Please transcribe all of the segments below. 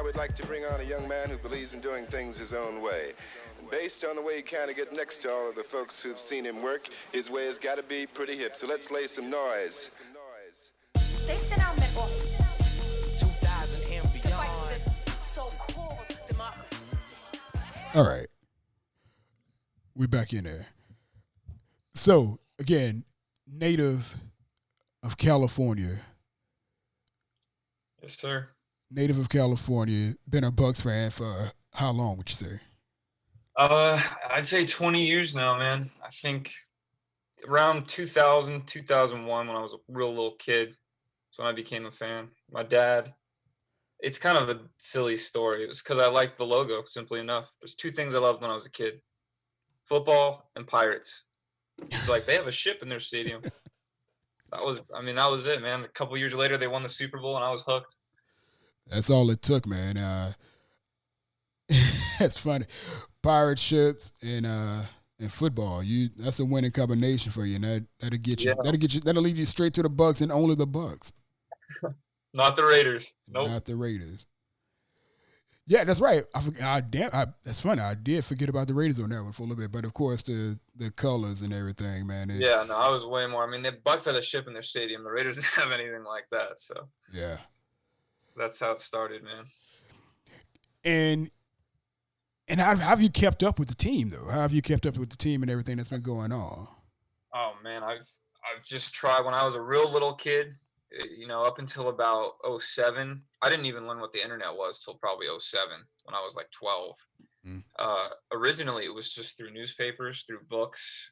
we'd like to bring on a young man who believes in doing things his own way. And based on the way he kind of get next to all of the folks who've seen him work, his way has got to be pretty hip. So let's lay some noise. Listen on me, boy. 2000 and To fight beyond. for this so-called democracy. All right. We're back in there. So, again, native of California. Yes, sir. Native of California. Been a Bucks fan for how long, would you say? I'd say 20 years now, man. I think around 2000, 2001, when I was a real little kid, is when I became a fan. My dad, it's kind of a silly story. It was because I liked the logo, simply enough. There's two things I loved when I was a kid: football and Pirates. It's like they have a ship in their stadium. That was it, man. A couple years later, they won the Super Bowl, and I was hooked. That's all it took, man. That's funny. Pirate ships and football. That's a winning combination for you. And that'll get you. Yeah. That'll lead you straight to the Bucks and only the Bucks. Not the Raiders. Nope. Not the Raiders. Yeah, that's right. That's funny. I did forget about the Raiders on that one for a little bit, but of course the colors and everything, man. Yeah, no, I was way more. I mean, the Bucks had a ship in their stadium. The Raiders didn't have anything like that. So yeah, that's how it started, man. And how have you kept up with the team though? How have you kept up with the team and everything that's been going on? Oh man, I've just tried. When I was a real little kid, up until about '07, I didn't even learn what the internet was till probably '07 when I was like 12. Mm. Originally, it was just through newspapers, through books,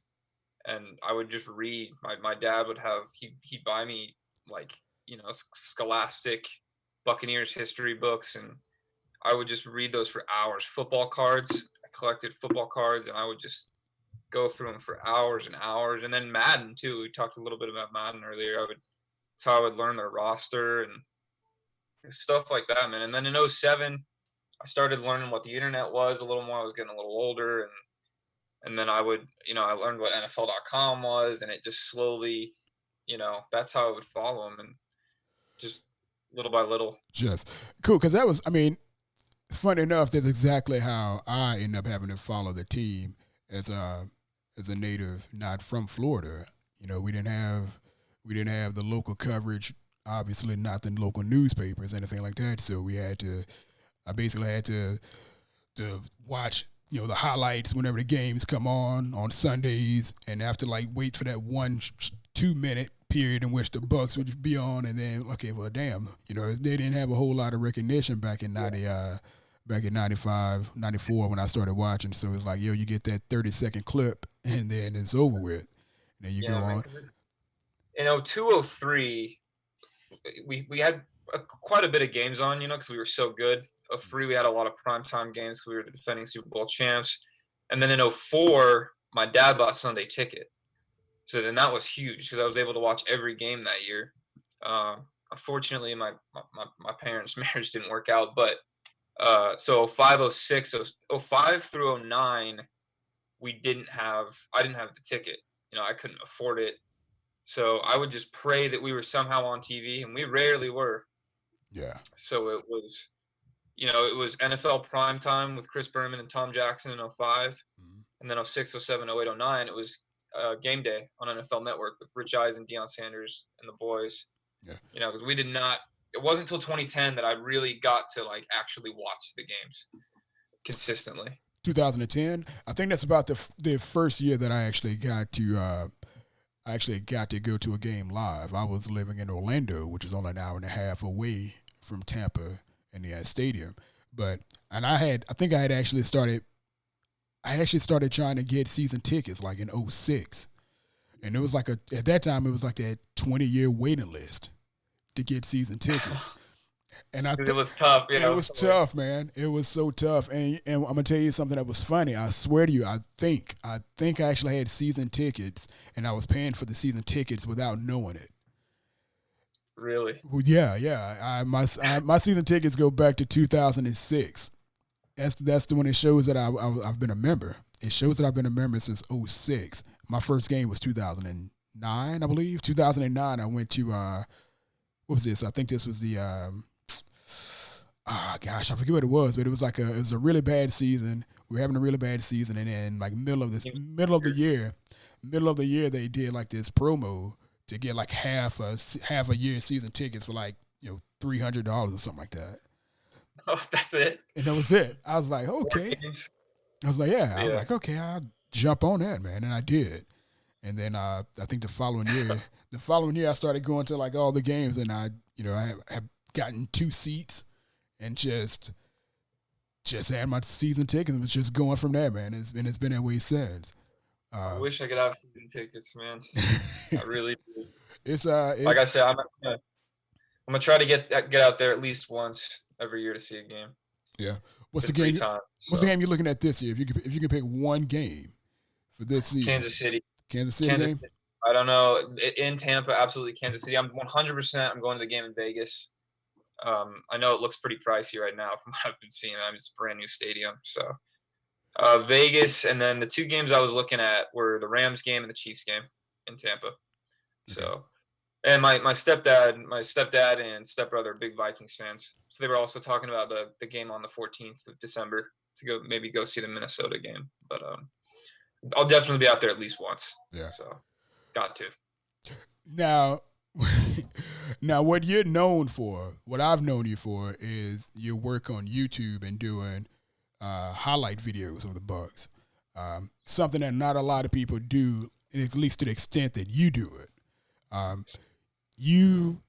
and I would just read. My dad would have he'd buy me like Scholastic Buccaneers history books, and I would just read those for hours. Football cards, I collected football cards, and I would just go through them for hours and hours. And then Madden too. We talked a little bit about Madden earlier. That's how I would learn their roster and stuff like that, man. And then in '07, I started learning what the internet was a little more. I was getting a little older, and then I would, I learned what NFL.com was, and it just slowly, that's how I would follow them, and just little by little. Just cool, because that was, funny enough, that's exactly how I ended up having to follow the team as a native not from Florida. We didn't have the local coverage, obviously not the local newspapers, anything like that. So I basically had to watch, the highlights whenever the games come on Sundays, and have to wait for that 1-2 minute period in which the Bucks would be on, and then damn, they didn't have a whole lot of recognition back in 95, 94 when I started watching. So it's like, you get that 30-second clip, and then it's over with. And then you go on. In 0203, we had quite a bit of games on, because we were so good. 03, we had a lot of primetime games because we were the defending Super Bowl champs. And then in 04, my dad bought Sunday Ticket. So then that was huge because I was able to watch every game that year. Unfortunately, my parents' marriage didn't work out. But so 05, 06, 05 through 09, I didn't have the ticket. I couldn't afford it. So I would just pray that we were somehow on TV, and we rarely were. Yeah. So it was, it was NFL primetime with Chris Berman and Tom Jackson in 05. Mm-hmm. And then 06, 07, 08, 09, it was game day on NFL Network with Rich Eisen, Deion Sanders, and the boys. Yeah. Because it wasn't until 2010 that I really got to actually watch the games consistently. 2010, I think that's about the first year that I actually got to go to a game live. I was living in Orlando, which is only an hour and a half away from Tampa and the stadium. I had actually started trying to get season tickets in 06. And it was at that time, it was that 20-year waiting list to get season tickets. And it was tough. It was tough, man. It was so tough. And I'm going to tell you something that was funny. I swear to you, I think I actually had season tickets, and I was paying for the season tickets without knowing it. Really? Well, yeah. My season tickets go back to 2006. That's the one it shows that I've been a member. It shows that I've been a member since 06. My first game was 2009, I believe. 2009, I went to what was this? I think this was the gosh, I forget what it was, but it was a really bad season. We were having a really bad season, and then like middle of the year, they did like this promo to get like half a year season tickets for like $300 or something like that. Oh, that's it. And that was it. I was like, okay. I was like, yeah. I was like, okay, I'll jump on that, man, and I did. And then I think the following year, I started going to like all the games, and I have gotten 2 seats, and just had my season ticket, and was just going from there, man. It's been that way since. I wish I could have season tickets, man. I really do. Like I said, I'm gonna try to get out there at least once every year to see a game. Yeah. What's the game? What's the game you're looking at this year? If you can pick one game for this season, Kansas City game. I don't know, in Tampa, absolutely Kansas City. I'm 100%. I'm going to the game in Vegas. I know it looks pretty pricey right now from what I've been seeing. It's a brand new stadium, so Vegas, and then the 2 games I was looking at were the Rams game and the Chiefs game in Tampa. So, and my stepdad and stepbrother are big Vikings fans, so they were also talking about the game on the 14th of December to go see the Minnesota game. But I'll definitely be out there at least once. Yeah. So, got to. Now, what you're known for, what I've known you for, is your work on YouTube and doing highlight videos of the BUCS. Something that not a lot of people do, at least to the extent that you do it. You,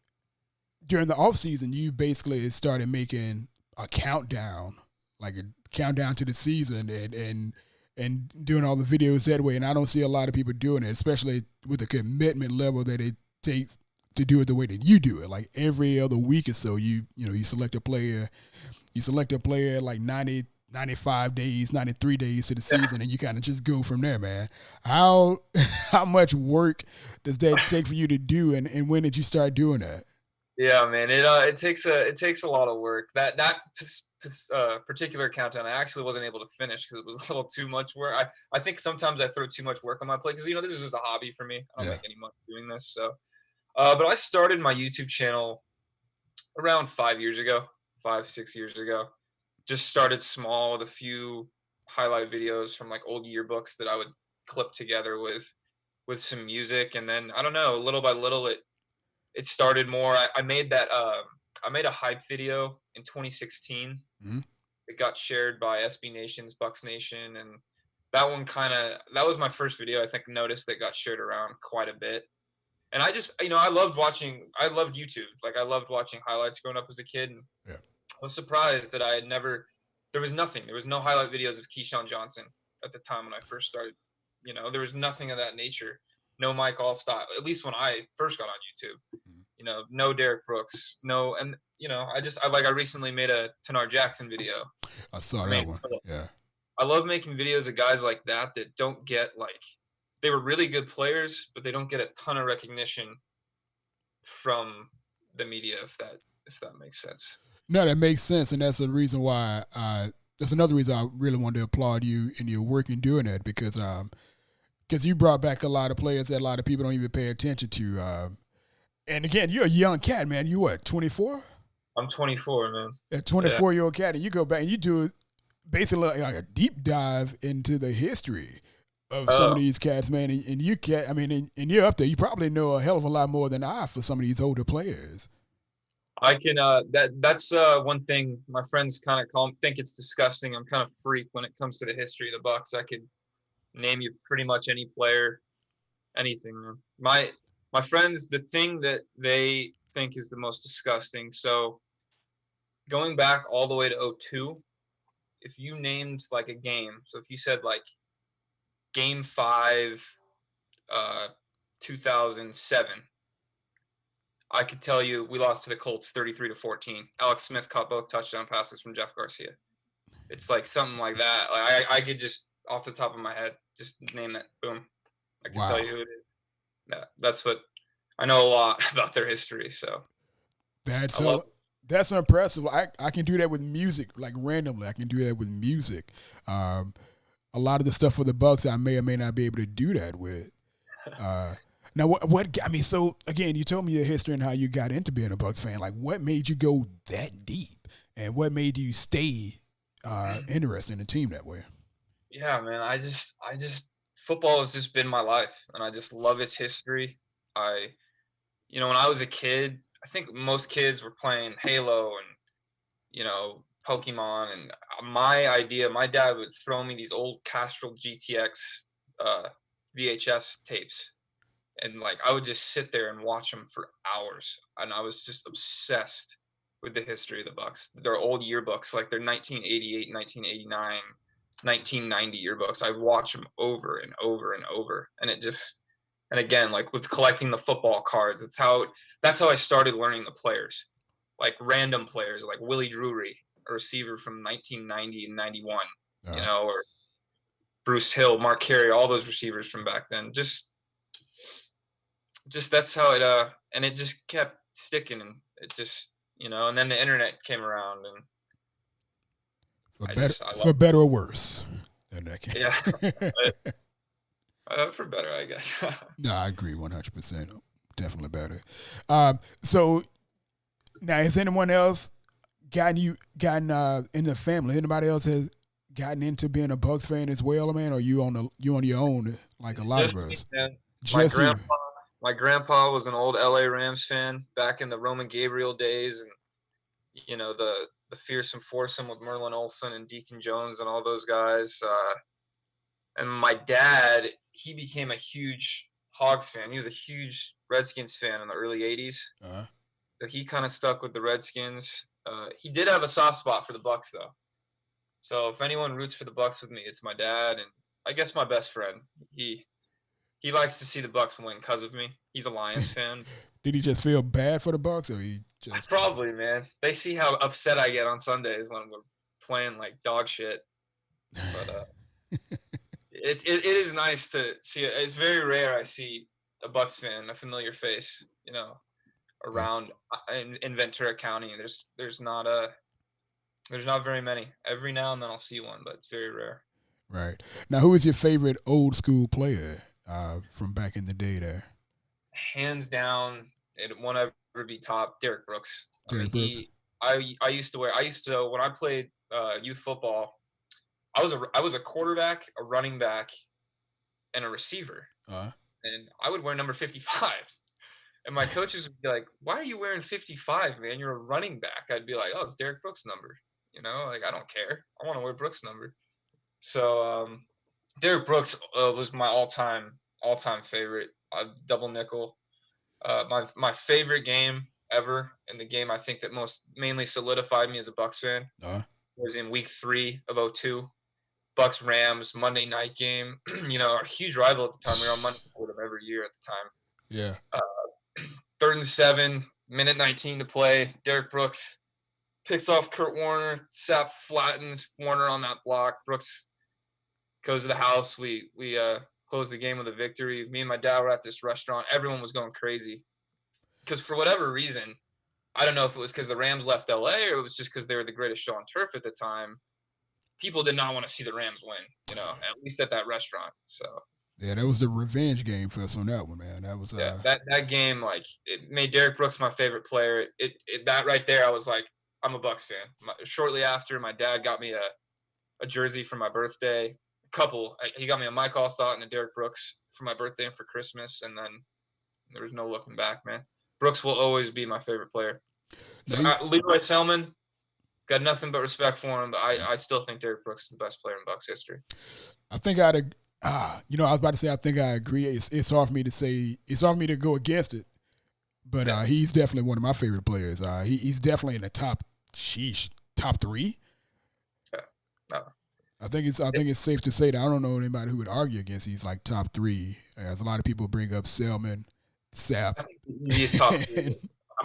during the off season, you basically started making a countdown, like a countdown to the season, and doing all the videos that way. And I don't see a lot of people doing it, especially with the commitment level that it takes to do it the way that you do it. Like every other week or so, you select a player, like 90, 95 days, 93 days to the season, and you kind of just go from there, man. How much work does that take for you to do, and when did you start doing that? Yeah, man, it takes a lot of work. That particular countdown, I actually wasn't able to finish because it was a little too much work. I think sometimes I throw too much work on my plate because this is just a hobby for me. I don't make any money doing this, so. But I started my YouTube channel around 5 years ago, 6 years ago. Just started small with a few highlight videos from like old yearbooks that I would clip together with some music, and then I don't know, little by little it started more. I made a hype video in 2016. Mm-hmm. It got shared by SB Nation's BUCS Nation, and that was my first video I think noticed that got shared around quite a bit. And I just, I loved YouTube. Like I loved watching highlights growing up as a kid. And yeah. I was surprised that there was no highlight videos of Keyshawn Johnson at the time when I first started. There was nothing of that nature. No Mike Allstott, at least when I first got on YouTube. No Derrick Brooks, no, and I recently made a Tanar Jackson video. I saw that one. Yeah. I love making videos of guys like that don't get they were really good players, but they don't get a ton of recognition from the media, if that makes sense. No, that makes sense, and that's the reason why that's another reason I really wanted to applaud you in your work in doing that, because you brought back a lot of players that a lot of people don't even pay attention to. And again, you're a young cat, man. You what, 24? I'm 24, man. A 24-year-old cat, and you go back and you do basically like a deep dive into the history of some of these cats, man. And you cat, and you're up there. You probably know a hell of a lot more than I for some of these older players. I can that's one thing my friends kind of think it's disgusting. I'm kind of freak when it comes to the history of the BUCS. I could name you pretty much any player, anything, man. My friends, the thing that they think is the most disgusting. So going back all the way to 2002, if you named like a game, so if you said like Game 5, 2007, I could tell you we lost to the Colts 33-14. Alex Smith caught both touchdown passes from Jeff Garcia. It's like something like that. Like I could just off the top of my head just name that. Boom, I can tell you who it is. Yeah, that's what I know a lot about their history. So that's impressive. I can do that with music, like randomly. I can do that with music. A lot of the stuff for the BUCS, I may or may not be able to do that with. Now, so again, you told me your history and how you got into being a BUCS fan. Like, what made you go that deep and what made you stay interested in the team that way? Yeah, man. Football has just been my life, and I just love its history. When I was a kid, I think most kids were playing Halo and, Pokemon. And my dad would throw me these old Castrol GTX VHS tapes. And like, I would just sit there and watch them for hours. And I was just obsessed with the history of the Bucks. Their old yearbooks, like their 1988, 1989, 1990 yearbooks. I watch them over and over and over. And again, like with collecting the football cards, that's how I started learning the players, like random players, like Willie Drury, a receiver from 1990 and 91, or Bruce Hill, Mark Carey, all those receivers from back then. Just that's how it and it just kept sticking, and it just, and then the internet came around, and for better or worse. Yeah. For better, I guess. No, I agree 100%. Definitely better. So now, has anyone else gotten in the family? Anybody else has gotten into being a Bucks fan as well, man? Or you on your own, like a lot of us? My grandpa was an old LA Rams fan back in the Roman Gabriel days, and the fearsome foursome with Merlin Olsen and Deacon Jones and all those guys. And my dad, he became a huge Hogs fan. He was a huge Redskins fan in the early 80s. Uh-huh. So he kind of stuck with the Redskins. He did have a soft spot for the Bucks, though. So if anyone roots for the Bucks with me, it's my dad, and I guess my best friend. He likes to see the Bucks win because of me. He's a Lions fan. Did he just feel bad for the Bucks, or he just probably, man? They see how upset I get on Sundays when we're playing like dog shit. But it is nice to see it. It's very rare I see a Bucks fan, a familiar face, around in Ventura County. There's not very many. Every now and then I'll see one, but it's very rare. Right. Now, who is your favorite old school player from back in the day there? Hands down, it won't ever be top. Derrick Brooks. Brooks. I used to when I played youth football, I was a quarterback, a running back, and a receiver. And I would wear number 55. And my coaches would be like, "Why are you wearing 55, man? You're a running back." I'd be like, "Oh, it's Derrick Brooks' number." Like, I don't care. I want to wear Brooks' number. So Derrick Brooks was my all-time favorite. Double nickel. My favorite game ever, and the game I think that mainly solidified me as a Bucks fan, was in week 3 of 2002. Bucks Rams Monday night game. Our huge rival at the time. We were on Monday with them every year at the time. Yeah. 3rd and 7, minute 19 to play. Derrick Brooks picks off Kurt Warner. Sapp flattens Warner on that block. Brooks goes to the house. We closed the game with a victory. Me and my dad were at this restaurant. Everyone was going crazy because for whatever reason, I don't know if it was because the Rams left LA or it was just because they were the greatest show on turf at the time. People did not want to see the Rams win, at least at that restaurant. So yeah, that was the revenge game for us on that one, man. That was that game, like, it made Derrick Brooks my favorite player. That right there, I was like, I'm a Bucks fan. Shortly after, my dad got me a jersey for my birthday. He got me a Mike Allstott and a Derrick Brooks for my birthday and for Christmas, and then there was no looking back, man. Brooks will always be my fafavorite player. So Leroy Selman, got nothing but respect for him, but I still think Derrick Brooks is the best player in Bucks history. I think I was about to say I think I agree. It's hard for me to say. It's hard for me to go against it, but he's definitely one of my favorite players. He's definitely in the top 3. Yeah. No. I think it's safe to say that I don't know anybody who would argue against he's like top 3. As a lot of people bring up Selman, Sapp. He's top 3.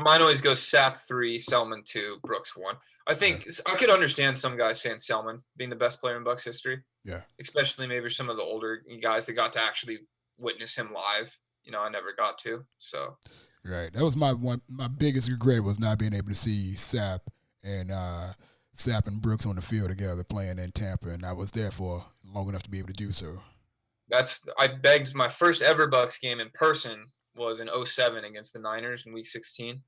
Mine always goes Sapp 3, Selman 2, Brooks 1. I think I could understand some guys saying Selman being the best player in Bucks history. Yeah. Especially maybe some of the older guys that got to actually witness him live. I never got to. So. Right. That was my biggest regret was not being able to see Sapp and Brooks on the field together playing in Tampa, and I was there for long enough to be able to do so. I begged. My first ever Bucks game in person was in 2007 against the Niners in week 16.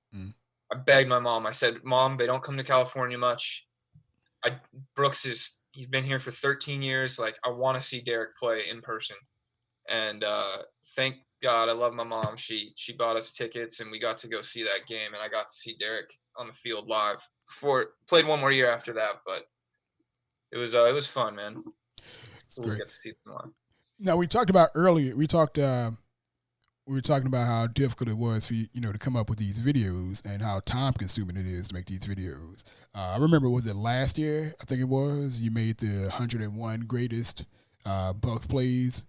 I begged my mom. I said, Mom, they don't come to California much. He's been here for 13 years. Like, I want to see Derrick play in person. And thank God, I love my mom. She bought us tickets, and we got to go see that game. And I got to see Derrick on the field live. Played one more year after that, but it was fun, man. So we got to see them live. Now, we talked about earlier. We were talking about how difficult it was for you to come up with these videos and how time consuming it is to make these videos. I remember, was it last year? I think it was. You made the 101 greatest BUCS plays.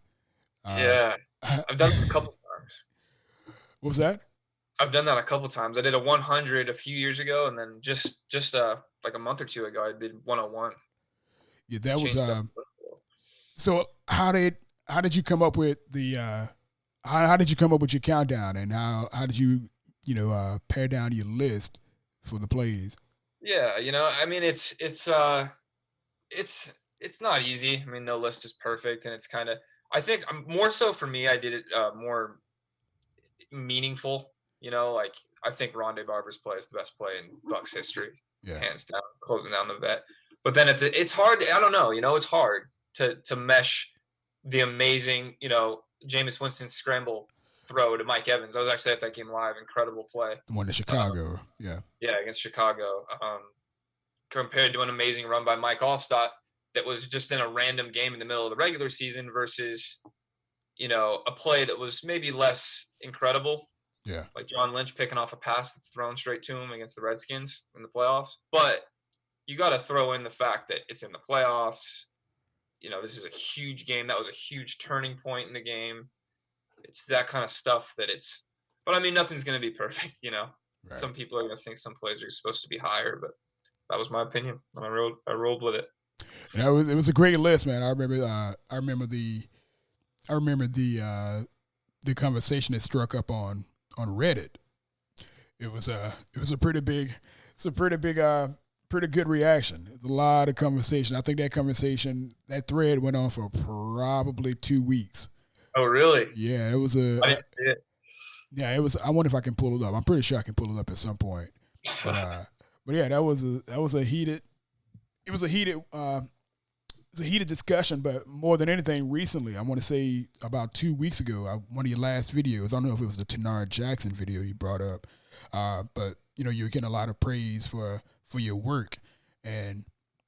Yeah, I've done it a couple times. What was that? I've done that a couple times. I did a 100 a few years ago, and then just like a month or two ago, I did 101. Yeah, that was. So how did you come up with the? How did you come up with your countdown, and how did you pare down your list for the plays? Yeah, I mean, it's not easy. I mean, no list is perfect, and it's kind of, I think more so for me, I did it more meaningful. Like, I think Rondé Barber's play is the best play in BUCS history, hands down, closing down the vet. But then it's hard. I don't know. It's hard to mesh the amazing, Jameis Winston scramble throw to Mike Evans. I was actually at that game live. Incredible play. The one in Chicago. Yeah, against Chicago. Compared to an amazing run by Mike Allstott that was just in a random game in the middle of the regular season versus, a play that was maybe less incredible. Yeah. Like John Lynch picking off a pass that's thrown straight to him against the Redskins in the playoffs. But you got to throw in the fact that it's in the playoffs. This is a huge game. That was a huge turning point in the game. It's that kind of stuff but I mean, nothing's going to be perfect, Right. Some people are going to think some plays are supposed to be higher, but that was my opinion, and I rolled with it. Yeah, it was a great list, man. I remember the conversation that struck up on Reddit. It was a pretty good reaction. It was a lot of conversation. I think that thread went on for probably 2 weeks. Oh, really? Yeah, it was I didn't see it. Yeah, it was. I wonder if I can pull it up. I'm pretty sure I can pull it up at some point. But yeah, that was a heated discussion. But more than anything, recently, I want to say about 2 weeks ago, one of your last videos. I don't know if it was the Tenard Jackson video you brought up, but you're getting a lot of praise for your work, and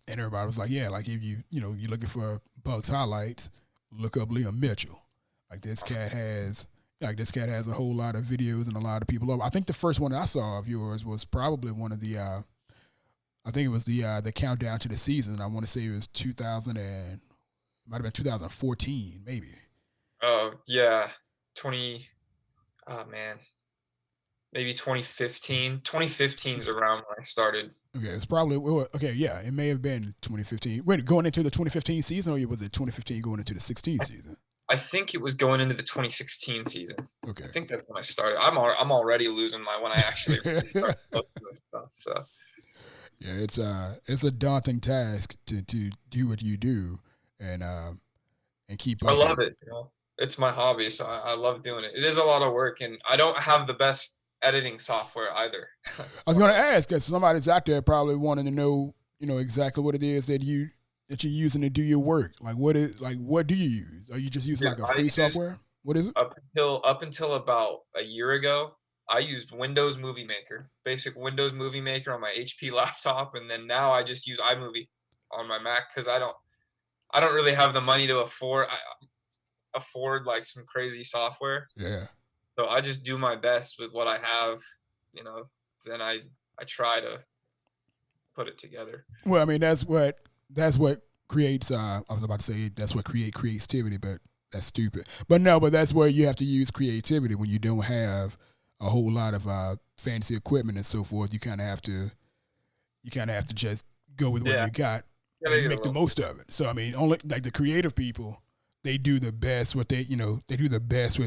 everybody was like, yeah, like if you're looking for BUCS highlights, look up Liam Mitchell. Like this cat has a whole lot of videos and a lot of people up. I think the first one I saw of yours was probably one of the I think it was the countdown to the season. I want to say it was 2014, maybe. Oh yeah, maybe 2015. 2015 is around when I started. Okay, it's probably yeah, it may have been 2015. Wait, going into the 2015 season, or was it 2015 going into the 16 season? I think it was going into the 2016 season. Okay. I think that's when I started. I'm already losing when I actually start posting this stuff. So. Yeah, it's a daunting task to do what you do and keep up. I love it. It's my hobby, so I love doing it. It is a lot of work, and I don't have the best editing software either. I was going to ask, because somebody's out there probably wanting to know, exactly what it is that you're using to do your work. What do you use? Are you just using a free software? What is it? Up until about a year ago, I used Windows Movie Maker, basic Windows Movie Maker on my HP laptop, and then now I just use iMovie on my Mac because I don't really have the money to afford like some crazy software. Yeah. So I just do my best with what I have, then I try to put it together. Well, I mean, that's what creates, I was about to say that's what creates creativity, but that's stupid. But that's where you have to use creativity when you don't have a whole lot of fancy equipment and so forth. You kind of have to just go with what you got and make the most of it. So I mean, only like the creative people, they do the best what they the best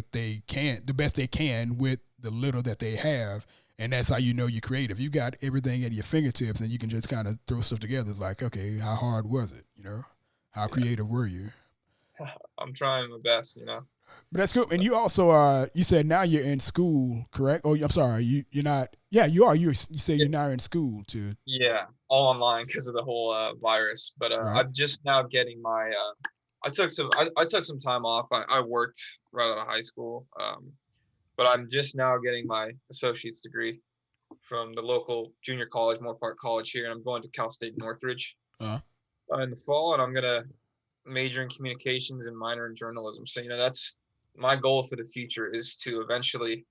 they can with the little that they have, and that's how you're creative. You got everything at your fingertips, and you can just kind of throw stuff together. It's like, okay, how hard was it? How creative were you? I'm trying my best, you know. But that's good. And you also you said now you're in school, correct? Oh, I'm sorry, you're not. Yeah, you are. You say Yeah, you're now in school too, yeah, all online because of the whole virus. But right? I'm just now getting my. I took some time off. I worked right out of high school, but I'm just now getting my associate's degree from the local junior college, Moore Park College here, and I'm going to Cal State Northridge Uh, in the fall, and I'm gonna major in communications and minor in journalism. So that's my goal for the future is to eventually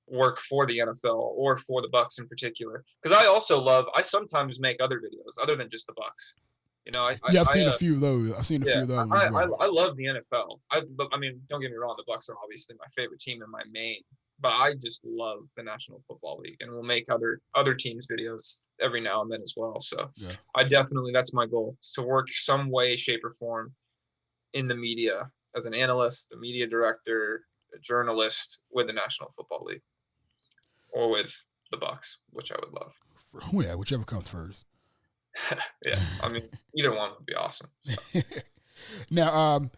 work for the NFL or for the Bucks in particular. Because I sometimes make other videos other than just the Bucks. You know, yeah, I've seen a few of those. I've seen a yeah, few of those as well. I love the NFL. I mean, don't get me wrong, the Bucks are obviously my favorite team and my main, but I just love the National Football League, and we'll make other teams videos every now and then as well. So Yeah. that's my goal, is to work some way, shape, or form in the media as an analyst, a media director, a journalist with the National Football League or with the Bucks, which I would love. Yeah, whichever comes first. Yeah, I mean, either one would be awesome. So. Now,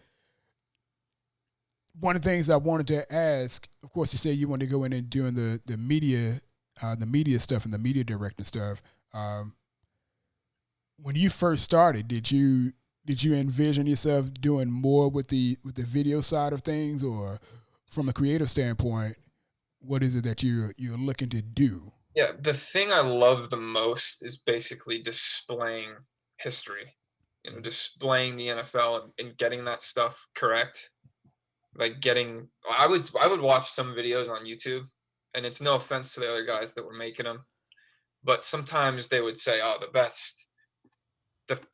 one of the things I wanted to ask, of course, you said you wanted to go in and doing the media stuff and the media directing stuff. When you first started, did you envision yourself doing more with the video side of things, or from a creative standpoint, what is it that you're looking to do? Yeah, the thing I love the most is basically displaying history, displaying the NFL and getting that stuff correct. Like I would watch some videos on YouTube, and it's no offense to the other guys that were making them, but sometimes they would say, "Oh, the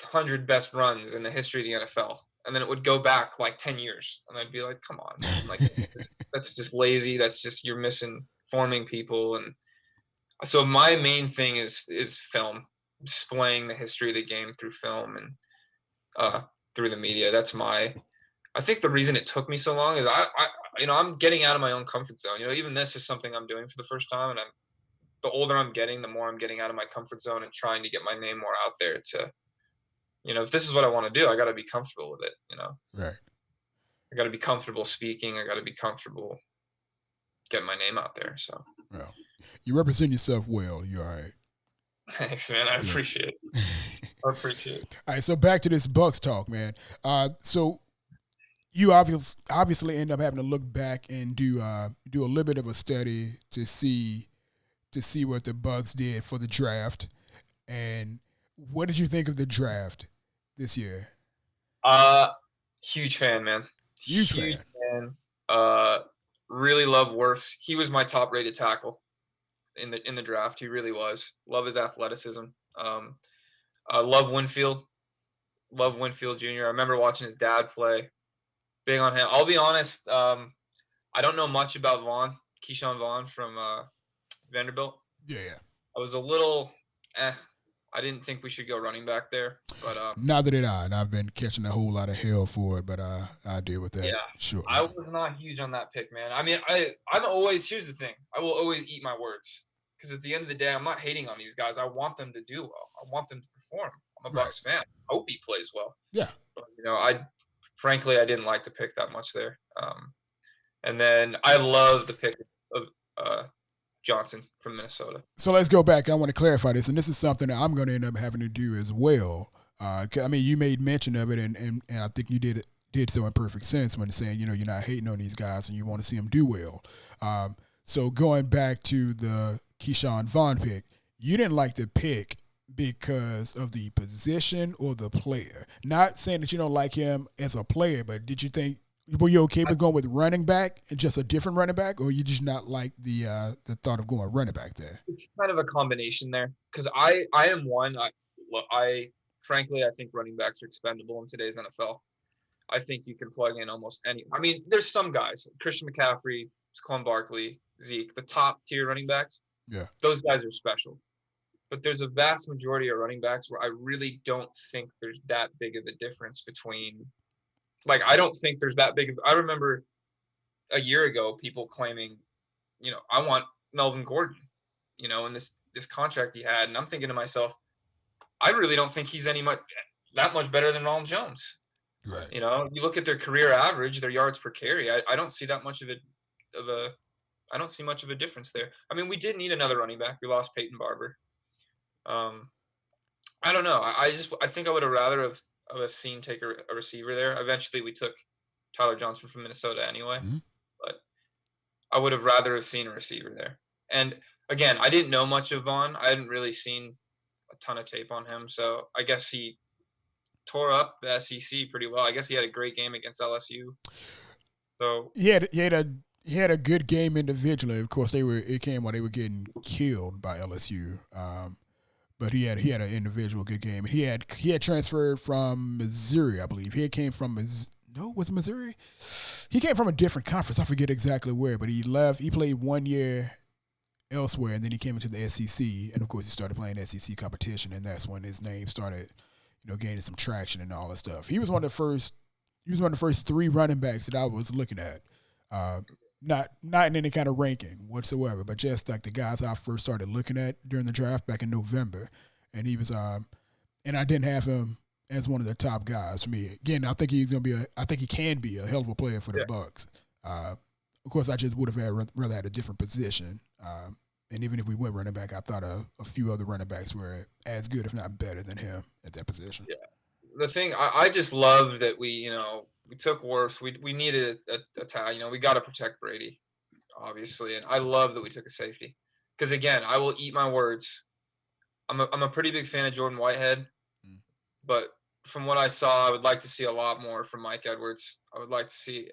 100 best runs in the history of the NFL," and then it would go back like 10 years, and I'd be like, "Come on, man. Like that's just lazy. That's just you're misinforming people." And so my main thing is film, displaying the history of the game through film and through the media. I think the reason it took me so long is I'm getting out of my own comfort zone. Even this is something I'm doing for the first time, and the older I'm getting, the more I'm getting out of my comfort zone and trying to get my name more out there to, if this is what I want to do, I got to be comfortable with it, Right. I got to be comfortable speaking. I got to be comfortable getting my name out there. So, well, you represent yourself well. You're all right. Thanks, man. I appreciate it. I appreciate it. All right, so back to this Bucks talk, man. So you obviously end up having to look back and do a little bit of a study to see what the Bucks did for the draft. And what did you think of the draft this year? Huge fan, man. Huge fan. Really love Wirfs. He was my top rated tackle in the draft. He really was. Love his athleticism. Love Winfield. Love Winfield Jr. I remember watching his dad play. Big on him. I'll be honest. I don't know much about Keyshawn Vaughn from Vanderbilt. Yeah. I was a little I didn't think we should go running back there, but neither did I, and I've been catching a whole lot of hell for it, but I deal with that. Yeah, sure. I was not huge on that pick, man. I mean, I'm always, here's the thing, I will always eat my words, because at the end of the day, I'm not hating on these guys. I want them to do well. I want them to perform. I'm a Bucks fan. I hope he plays well. Yeah. But, frankly, I didn't like the pick that much there. And then I love the pick of Johnson from Minnesota. So let's go back. I want to clarify this, and this is something that I'm going to end up having to do as well. I mean, you made mention of it, and I think you did so in perfect sense when saying, you're not hating on these guys and you want to see them do well. So going back to the Keyshawn Vaughn pick, you didn't like the pick because of the position or the player. Not saying that you don't like him as a player, but were you okay with going with running back and just a different running back, or you just not like the thought of going running back there? It's kind of a combination there, because I am one. Frankly, I think running backs are expendable in today's NFL. I think you can plug in almost any. I mean, there's some guys, Christian McCaffrey, Saquon Barkley, Zeke, the top tier running backs. Yeah, those guys are special. But there's a vast majority of running backs where I really don't think there's that big of a difference between. I don't think there's that big of. I remember a year ago people claiming, I want Melvin Gordon, and this contract he had, and I'm thinking to myself, I really don't think he's that much better than Ronald Jones. Right. You know, you look at their career average, their yards per carry. I don't see that much of a I don't see much of a difference there. I mean, we did need another running back. We lost Peyton Barber. Um, I don't know. I think I would have rather have seen take a receiver there. Eventually, we took Tyler Johnson from Minnesota anyway, Mhm. but I would have rather have seen a receiver there. And again, I didn't know much of Vaughn. I hadn't really seen a ton of tape on him, so I guess he tore up the SEC pretty well. I guess he had a great game against LSU. So He had a good game individually. Of course, it came while they were getting killed by LSU. But he had an individual good game. He had transferred from Missouri, I believe. He came from was it Missouri? He came from a different conference. I forget exactly where, but he left. He played 1 year elsewhere, and then he came into the SEC, and of course he started playing SEC competition, and that's when his name started, gaining some traction and all that stuff. He was one of the first 3 running backs that I was looking at. Not in any kind of ranking whatsoever, but just like the guys I first started looking at during the draft back in November, and he was and I didn't have him as one of the top guys for me. Again, I think he can be a hell of a player for the BUCS. Of course, I just would have rather had a different position. And even if we went running back, I thought a few other running backs were as good, if not better, than him at that position. Yeah, the thing I just love that we took Wirfs. We needed a tie. We got to protect Brady, obviously, and I love that we took a safety because again, I will eat my words. I'm a pretty big fan of Jordan Whitehead, but from what I saw, I would like to see a lot more from Mike Edwards. I would like to see,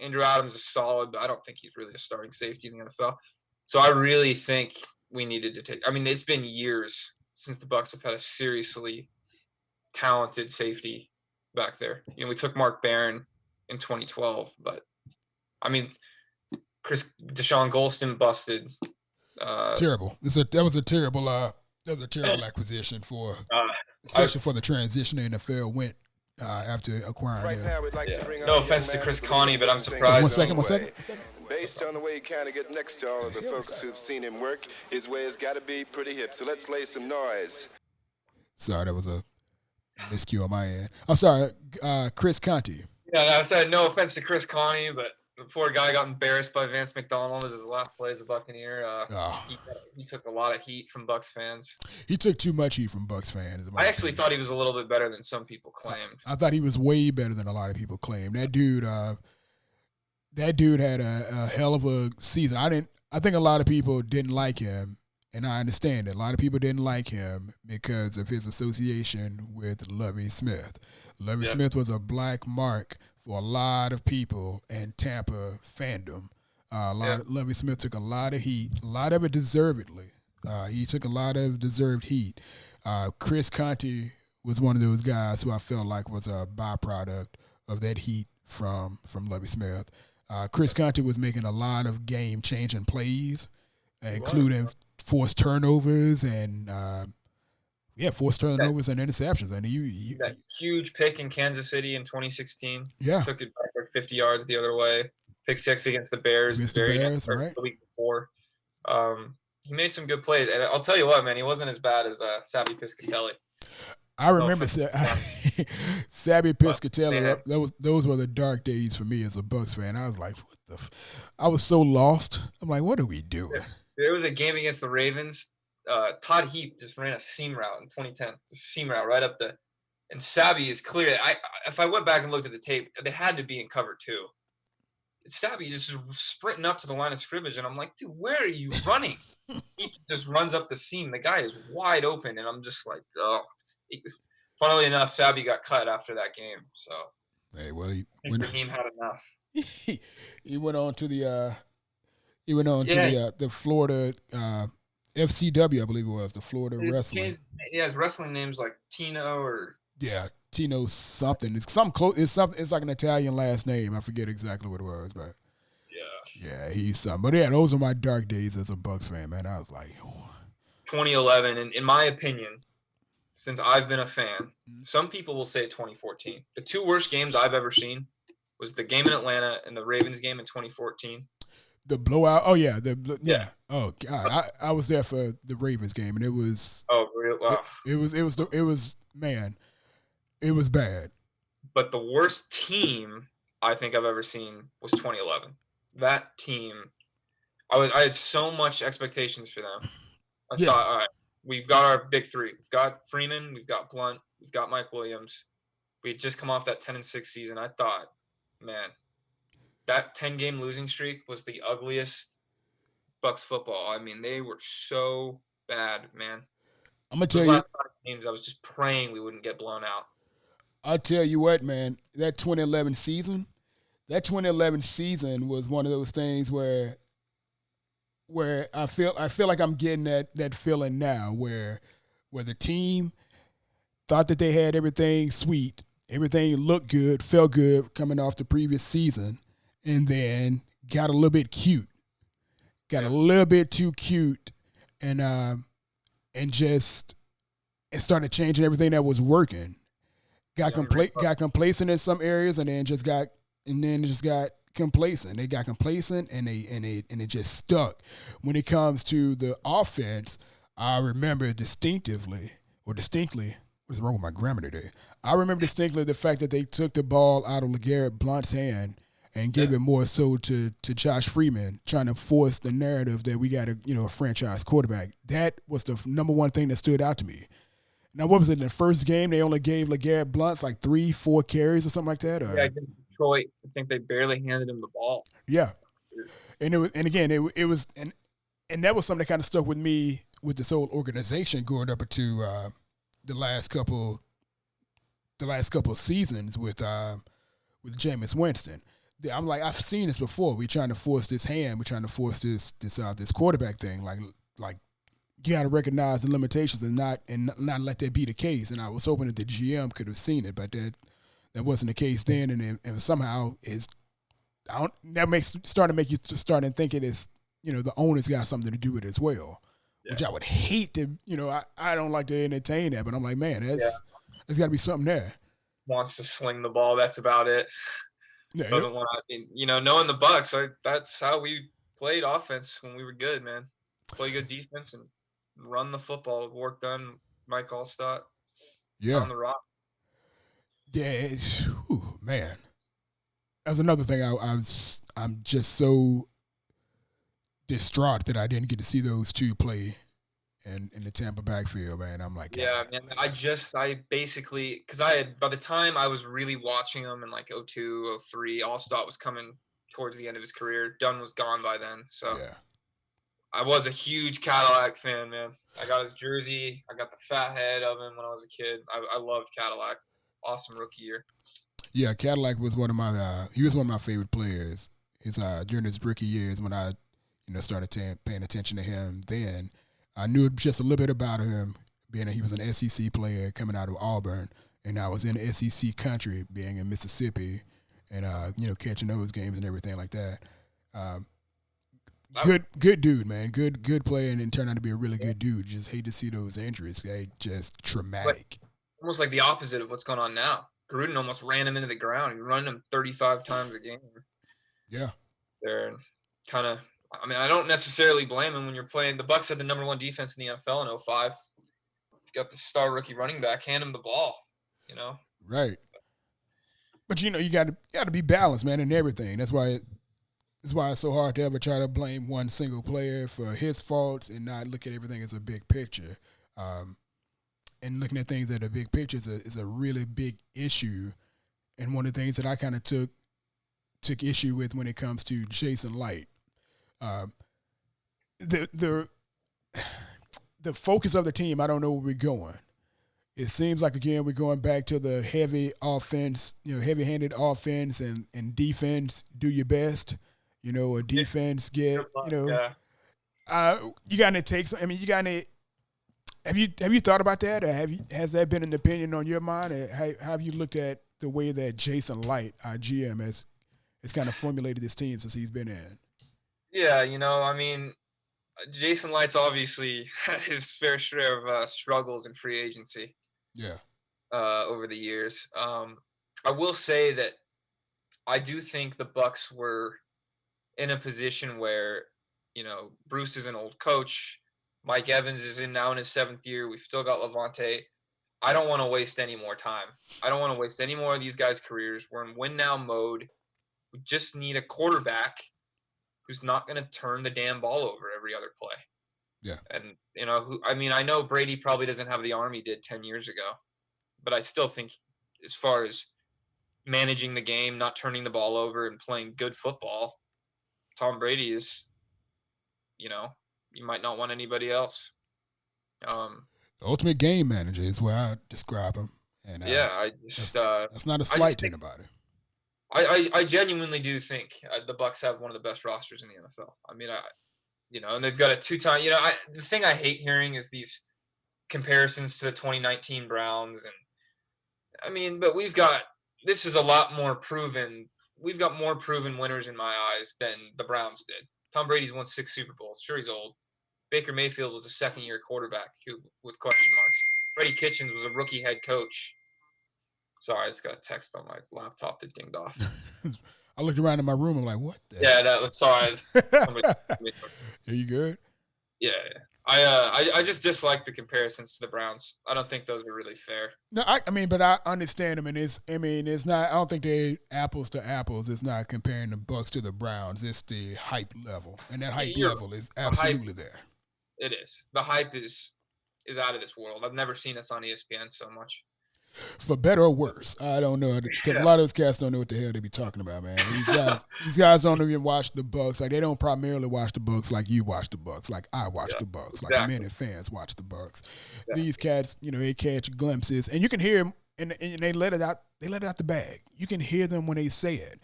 Andrew Adams is solid, but I don't think he's really a starting safety in the NFL. So I really think we needed to take. I mean, it's been years since the BUCS have had a seriously talented safety back there. We took Mark Barron in 2012, but I mean, Deshaun Golston busted. Terrible. That was a terrible acquisition especially for the transition the NFL went after acquiring him. Now we'd like to bring no offense to Chris Connie, but I'm surprised. One second. Based on the way he kind of get next to all of the folks who've seen him work, his way has got to be pretty hip. So let's lay some noise. Sorry, that was a miscue on my end. I'm sorry, Chris Conti. Yeah, I said no offense to Chris Connie, but the poor guy got embarrassed by Vance McDonald as his last play as a Buccaneer. He took a lot of heat from Bucs fans. He took too much heat from Bucs fans. I actually thought he was a little bit better than some people claimed. I thought he was way better than a lot of people claimed. That dude had a hell of a season. I think a lot of people didn't like him, and I understand it. A lot of people didn't like him because of his association with Lovie Smith. Lovie Smith was a black mark for a lot of people in Tampa fandom. Lovie Smith took a lot of heat, a lot of it deservedly. He took a lot of deserved heat. Chris Conti was one of those guys who I felt like was a byproduct of that heat from Lovie Smith. Chris Conti was making a lot of game-changing plays, including forced turnovers and forced turnovers and interceptions. And he that huge pick in Kansas City in 2016. Yeah, took it back like 50 yards the other way. Pick 6 against the Bears. Right. The week before. He made some good plays, and I'll tell you what, man, he wasn't as bad as Savvy Piscatelli. I remember Savvy Piscatelli. Those were the dark days for me as a Bucs fan. I was like, I was so lost. I'm like, what are we doing? There was a game against the Ravens. Todd Heap just ran a seam route in 2010. It's a seam route right up and Savvy is clear. If I went back and looked at the tape, they had to be in cover 2. Savvy just sprinting up to the line of scrimmage, and I'm like, dude, where are you running? He just runs up the seam. The guy is wide open, and I'm just like, oh. Funnily enough, Savvy got cut after that game. So, hey, well, Raheem had enough. He went on to the Florida FCW, I believe it was the Florida Wrestling. He has wrestling names like Tino or Tino something. It's something close. It's like an Italian last name. I forget exactly what it was, but yeah, he's something. But yeah, those are my dark days as a Bucs fan, man. I was like, 2011, and in my opinion, since I've been a fan, some people will say 2014. The 2 worst games I've ever seen was the game in Atlanta and the Ravens game in 2014. The blowout. Oh yeah, Oh god, I was there for the Ravens game, and it was. Oh really? Wow. It was man. It was bad. But the worst team I think I've ever seen was 2011. That team, I had so much expectations for them. I Yeah. thought, all right, we've got our big three. We've got Freeman, we've got Blunt, we've got Mike Williams. We had just come off that 10-6 season. I thought, man, that 10-game losing streak was the ugliest Bucks football. I mean, they were so bad, man. I'm gonna tell Those you. last 5 games, I was just praying we wouldn't get blown out. I'll tell you what, man. That 2011 season was one of those things where I feel like I'm getting that feeling now where the team thought that they had everything sweet, everything looked good, felt good coming off the previous season, and then got a little bit cute, got a little bit too cute, and just it started changing everything that was working. Got complacent in some areas, and then just got complacent. They got complacent, and it just stuck. When it comes to the offense, I remember distinctly. What's wrong with my grammar today? I remember distinctly the fact that they took the ball out of LeGarrette Blount's hand and gave it more so to Josh Freeman, trying to force the narrative that we got a franchise quarterback. That was the number one thing that stood out to me. Now, what was it in the first game? They only gave LeGarrette Blount like 3-4 carries or something like that. Yeah, against Detroit, I think they barely handed him the ball. Yeah, and it was, and again, it was, and that was something that kind of stuck with me with this whole organization going up into the last couple of seasons with Jameis Winston. I'm like, I've seen this before. We're trying to force this hand. We're trying to force this quarterback thing. Like you got to recognize the limitations and not let that be the case. And I was hoping that the GM could have seen it, but that wasn't the case then. And somehow that makes you start thinking it's the owner's got something to do with it as well. Yeah. Which I would hate to, I don't like to entertain that, but I'm like, man, there's got to be something there. Wants to sling the ball. That's about it. Yeah, doesn't want to, knowing the BUCS, that's how we played offense when we were good, man. Play good defense and run the football. Work done, Mike Allstott. Yeah. On the rock. Yeah, man. That's another thing. I'm just so distraught that I didn't get to see those two play in the Tampa backfield, man. I'm like, yeah, man. I basically, because by the time I was really watching them in like 02, 03, Allstott was coming towards the end of his career. Dunn was gone by then, so yeah. I was a huge Cadillac fan, man. I got his jersey. I got the fat head of him when I was a kid. I loved Cadillac. Awesome rookie year. Yeah, Cadillac was one of my favorite players. During his rookie years when I started paying attention to him. Then I knew just a little bit about him, being that he was an SEC player coming out of Auburn, and I was in SEC country, being in Mississippi, and catching those games and everything like that. Good dude, man. Good player, and turned out to be a really good dude. Just hate to see those injuries. Just traumatic. Almost like the opposite of what's going on now. Gruden almost ran him into the ground. He running him 35 times a game. Yeah. They're kind of. I mean, I don't necessarily blame him when you're playing. The BUCS had the number one defense in the NFL in 05. You've got the star rookie running back. Hand him the ball. Right. But you got to be balanced, man, in everything. That's why it's so hard to ever try to blame one single player for his faults and not look at everything as a big picture. And looking at things at a big picture is a really big issue. And one of the things that I kind of took issue with when it comes to Jason Light. The focus of the team, I don't know where we're going. It seems like, again, we're going back to the heavy offense, heavy-handed offense and defense, do your best. A defense get, you got to take some, you got to, have you thought about that? Or has that been an opinion on your mind? Or have you looked at the way that Jason Light, our GM, has kind of formulated this team since he's been in? Yeah, Jason Light's obviously had his fair share of struggles in free agency. Yeah. Over the years. I will say that I do think the BUCS were in a position where, Bruce is an old coach. Mike Evans is now in his 7th year. We've still got Levante. I don't want to waste any more time. I don't want to waste any more of these guys' careers. We're in win now mode. We just need a quarterback who's not going to turn the damn ball over every other play. Yeah. And, I know Brady probably doesn't have the arm he did 10 years ago, but I still think as far as managing the game, not turning the ball over, and playing good football, Tom Brady is, you might not want anybody else. The ultimate game manager is where I describe him. And that's not a slight to anybody. I genuinely do think the Bucs have one of the best rosters in the NFL. I mean, and they've got a two-time. The thing I hate hearing is these comparisons to the 2019 Browns, but this is a lot more proven. We've got more proven winners in my eyes than the Browns did. Tom Brady's won 6 Super Bowls. Sure, he's old. Baker Mayfield was a second-year quarterback with question marks. Freddie Kitchens was a rookie head coach. Sorry, I just got a text on my laptop that dinged off. I looked around in my room. I'm like, what? Sorry. Are you good? Yeah. I just dislike the comparisons to the Browns. I don't think those are really fair. No, but I understand them, and it's not. I don't think they apples to apples. It's not comparing the Bucs to the Browns. It's the hype level, and that hype level is absolutely there. It is. The hype is out of this world. I've never seen us on ESPN so much. For better or worse, I don't know, because a lot of those cats don't know what the hell they be talking about, man. These guys don't even watch the Bucs. Like, they don't primarily watch the Bucs like you watch the Bucs, like I watch the Bucs, like many fans watch the Bucs. Exactly. These cats, they catch glimpses, and you can hear them, and they let it out. They let it out the bag. You can hear them when they say it.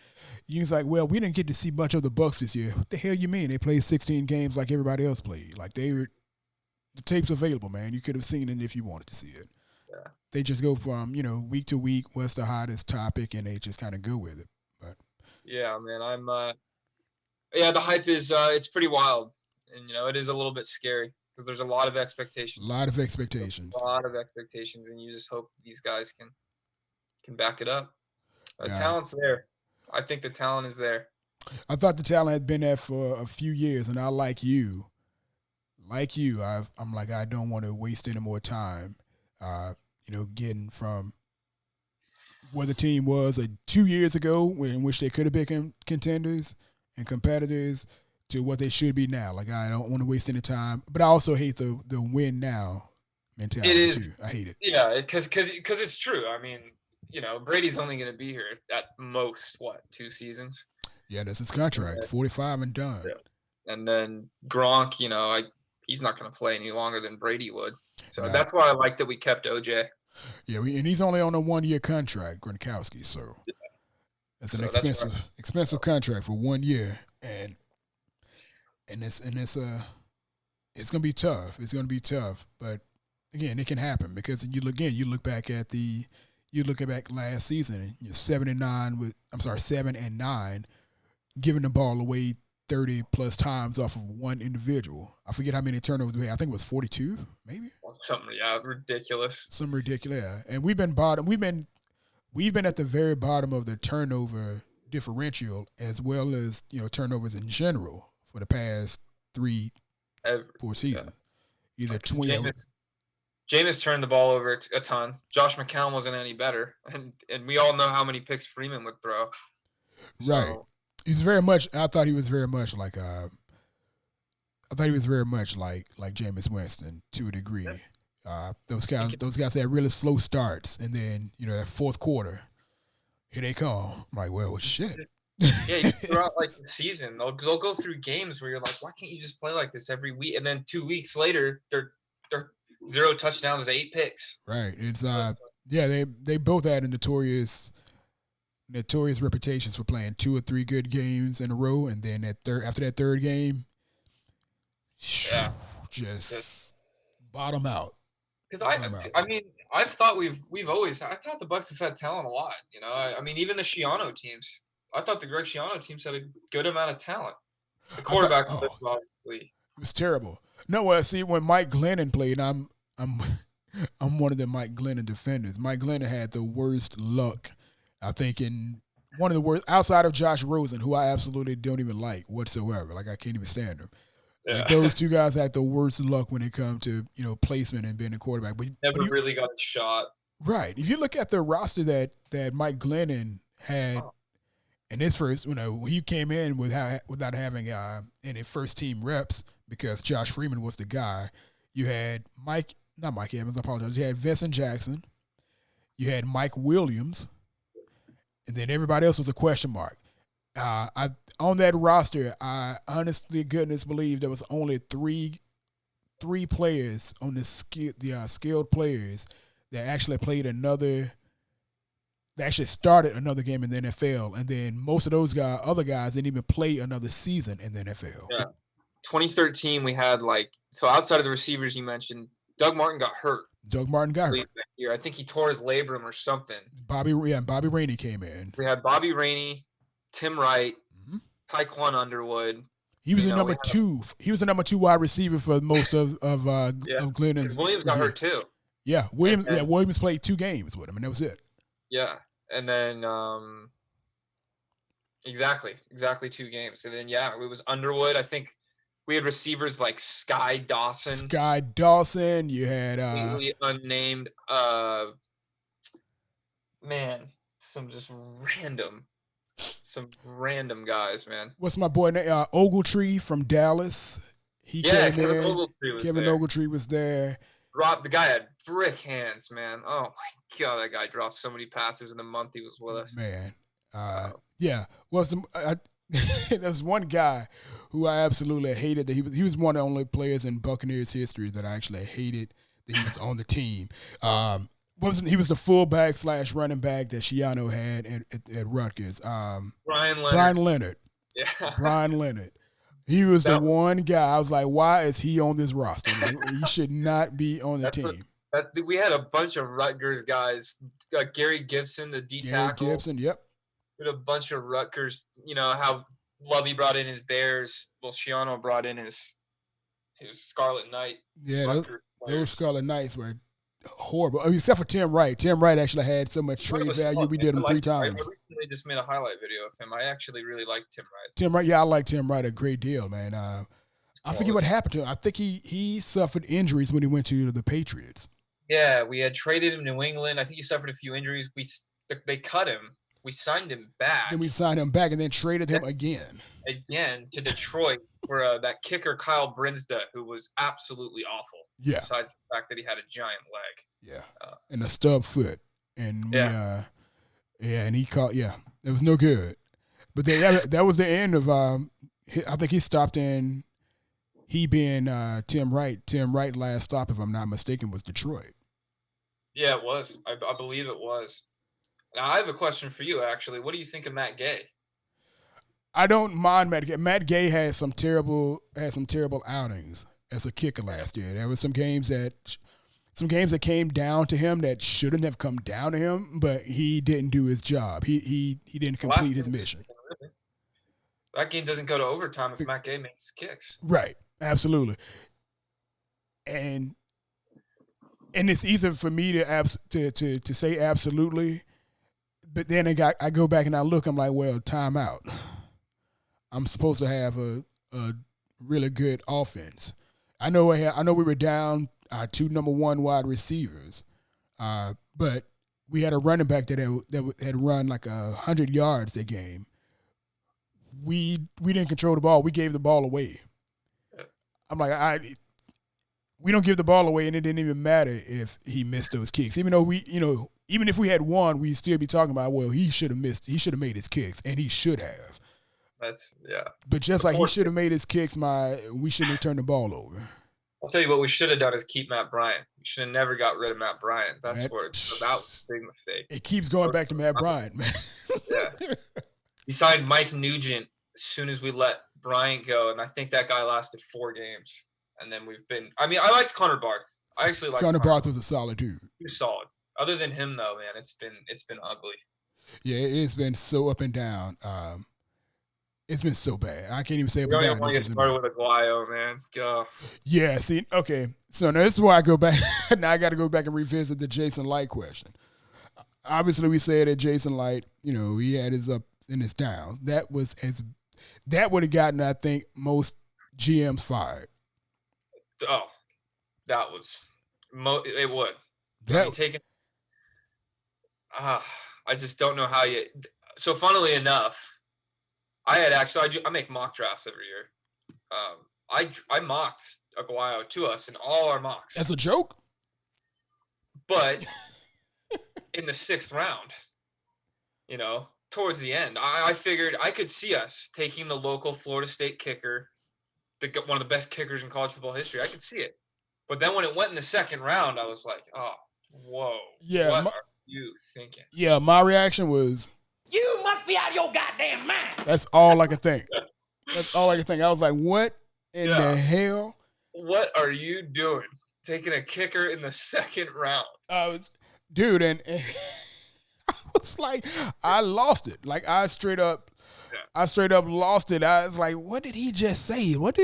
You're like, well, we didn't get to see much of the Bucs this year. What the hell you mean? They played 16 games like everybody else played. Like, the tape's available, man. You could have seen it if you wanted to see it. Yeah. They just go from, week to week, what's the hottest topic, and they just kind of go with it. But yeah, man, the hype is, it's pretty wild. And, it is a little bit scary because there's a lot of expectations. A lot of expectations. And you just hope these guys can back it up. Talent's there. I think the talent is there. I thought the talent had been there for a few years, and I like you, I'm like, I don't want to waste any more time. Getting from where the team was 2 years ago, in which they could have been contenders and competitors, to what they should be now. Like, I don't want to waste any time, but I also hate the win now mentality too. I hate it. Yeah, because it's true. I mean, Brady's only going to be here at most 2 seasons. Yeah, that's his contract, 45 and done. Yeah. And then Gronk, he's not going to play any longer than Brady would. So that's why I like that we kept OJ. Yeah, and he's only on a 1-year contract, Gronkowski. So it's an expensive contract for 1 year, and it's gonna be tough. It's gonna be tough, but again, it can happen because you look back last season, 7 and 9, giving the ball away 30 plus times off of one individual. I forget how many turnovers we had. I think it was 42, maybe. Something, ridiculous. Some ridiculous, yeah. And we've been at the very bottom of the turnover differential, as well as turnovers in general for the past 3-4 seasons. Yeah. Either 20. Jameis turned the ball over a ton. Josh McCown wasn't any better, and we all know how many picks Freeman would throw. Right. So, I thought he was very much like Jameis Winston to a degree. Those guys had really slow starts, and then that fourth quarter, here they come. I'm like, well, shit. Yeah, throughout the season, they'll go through games where you're like, why can't you just play like this every week? And then 2 weeks later, they're 0 touchdowns, 8 picks. Right. It's they both had a notorious reputations for playing 2 or 3 good games in a row, and then after that third game, just bottom out. Because I thought I thought the Bucs have had talent a lot. Even the Schiano teams. I thought the Greg Schiano teams had a good amount of talent. The quarterback was obviously it was terrible. No, well, see, when Mike Glennon played, I'm one of the Mike Glennon defenders. Mike Glennon had the worst luck, I think, in one of the worst outside of Josh Rosen, who I absolutely don't even like whatsoever. Like, I can't even stand him. Like Yeah. those two guys had the worst luck when it comes to placement and being a quarterback. But Never really got a shot. right, if you look at the roster that Mike Glennon had in his first, when he came in without having any first team reps because Josh Freeman was the guy. You had not Mike Evans. I apologize. You had Vincent Jackson. You had Mike Williams, and then everybody else was a question mark. On that roster, I honestly, goodness, believe there was only three players on the skilled players that actually started another game in the NFL, and then most of those other guys didn't even play another season in the NFL. Yeah. 2013, we had so outside of the receivers you mentioned, Doug Martin got hurt. That year. I think he tore his labrum or something. Bobby Rainey came in. We had Bobby Rainey, Tim Wright, Tyquan Underwood. He was the number two. He was the number 2 wide receiver for most of Glennon's. Williams got hurt too. Yeah, Williams played 2 games with him, and that was it. Yeah, and then exactly 2 games, and then it was Underwood. I think we had receivers like Sky Dawson. You had completely unnamed. Some random guys, man. What's my boy name? Ogletree from Dallas. He came in. Kevin Ogletree was there. The guy had brick hands, man. Oh my God, that guy dropped so many passes in the month he was with us. Man, yeah. Well, there's one guy who I absolutely hated. That he was one of the only players in Buccaneers history that I actually hated that he was on the team. He was the fullback / running back that Schiano had at Rutgers. Brian Leonard. Yeah. Brian Leonard. He was the one guy. I was like, why is he on this roster? Like, he should not be on the team. We had a bunch of Rutgers guys. Gary Gibson, the D tackle. Gary Gibson, yep. We had a bunch of Rutgers. You know how Lovey brought in his Bears. Well, Schiano brought in his Scarlet Knight. Yeah, those Scarlet Knights were horrible, except for Tim Wright. Tim Wright actually had so much trade value. We did him 3 times. I recently just made a highlight video of him. I actually really like Tim Wright. Tim Wright, yeah, I like Tim Wright a great deal, man. I forget what happened to him. I think he suffered injuries when he went to the Patriots. Yeah, we had traded him to New England. I think he suffered a few injuries. They cut him. We signed him back. Then we signed him back and then traded him again to Detroit for that kicker Kyle Brinsda, who was absolutely awful. Yeah. Besides the fact that he had a giant leg. Yeah. And a stub foot. And and he caught. Yeah, it was no good. But that was the end of. I think he stopped in. He being Tim Wright. Tim Wright last stop, if I'm not mistaken, was Detroit. Yeah, it was. I believe it was. Now I have a question for you. Actually, what do you think of Matt Gay? I don't mind Matt Gay. Matt Gay had some terrible outings as a kicker last year. There were some games that came down to him that shouldn't have come down to him, but he didn't do his job. He didn't complete his mission. That game doesn't go to overtime if Matt Gay makes kicks. Right. Absolutely. And it's easy for me to say absolutely, but then I go back and I look. I'm like, well, timeout. I'm supposed to have a really good offense. I know we were down 2 number 1 wide receivers, but we had a running back that had run like 100 yards that game. We didn't control the ball. We gave the ball away. I'm like, we don't give the ball away, and it didn't even matter if he missed those kicks. Even though even if we had won, we'd still be talking about, well, he should have missed. He should have made his kicks, and he should have. But just like he should have made his kicks, we shouldn't have turned the ball over. I'll tell you what we should have done is keep Matt Bryant. We should have never got rid of Matt Bryant. That was a big mistake. It keeps going back to Matt Bryant, man. Yeah. We signed Mike Nugent as soon as we let Bryant go, and I think that guy lasted 4 games. And then I liked Connor Barth. I actually liked Connor Barth was a solid dude. He was solid. Other than him, though, man, it's been ugly. Yeah, it's been so up and down. It's been so bad. I can't even say up and down. Want to get started with Aguayo, man. Go. Yeah, see, okay. So now this is why I go back. Now I got to go back and revisit the Jason Light question. Obviously, we said that Jason Light, he had his ups and his downs. That would have gotten, I think, most GM's fired. Oh, that was it would. I That mean, I just don't know how you. So, funnily enough, I make mock drafts every year. I mocked Aguayo to us in all our mocks, that's a joke. but in the 6th round, towards the end, I figured I could see us taking the local Florida State kicker, one of the best kickers in college football history. I could see it. But then when it went in the 2nd round, I was like, oh, whoa. Yeah. What are you thinking? Yeah, my reaction was, You must be out of your goddamn mind. that's all I could think. That's all I could think. I was like, what in the hell? What are you doing? Taking a kicker in the 2nd round. Dude, and I was like, I lost it. Like, I straight up lost it. I was like, what did he just say? What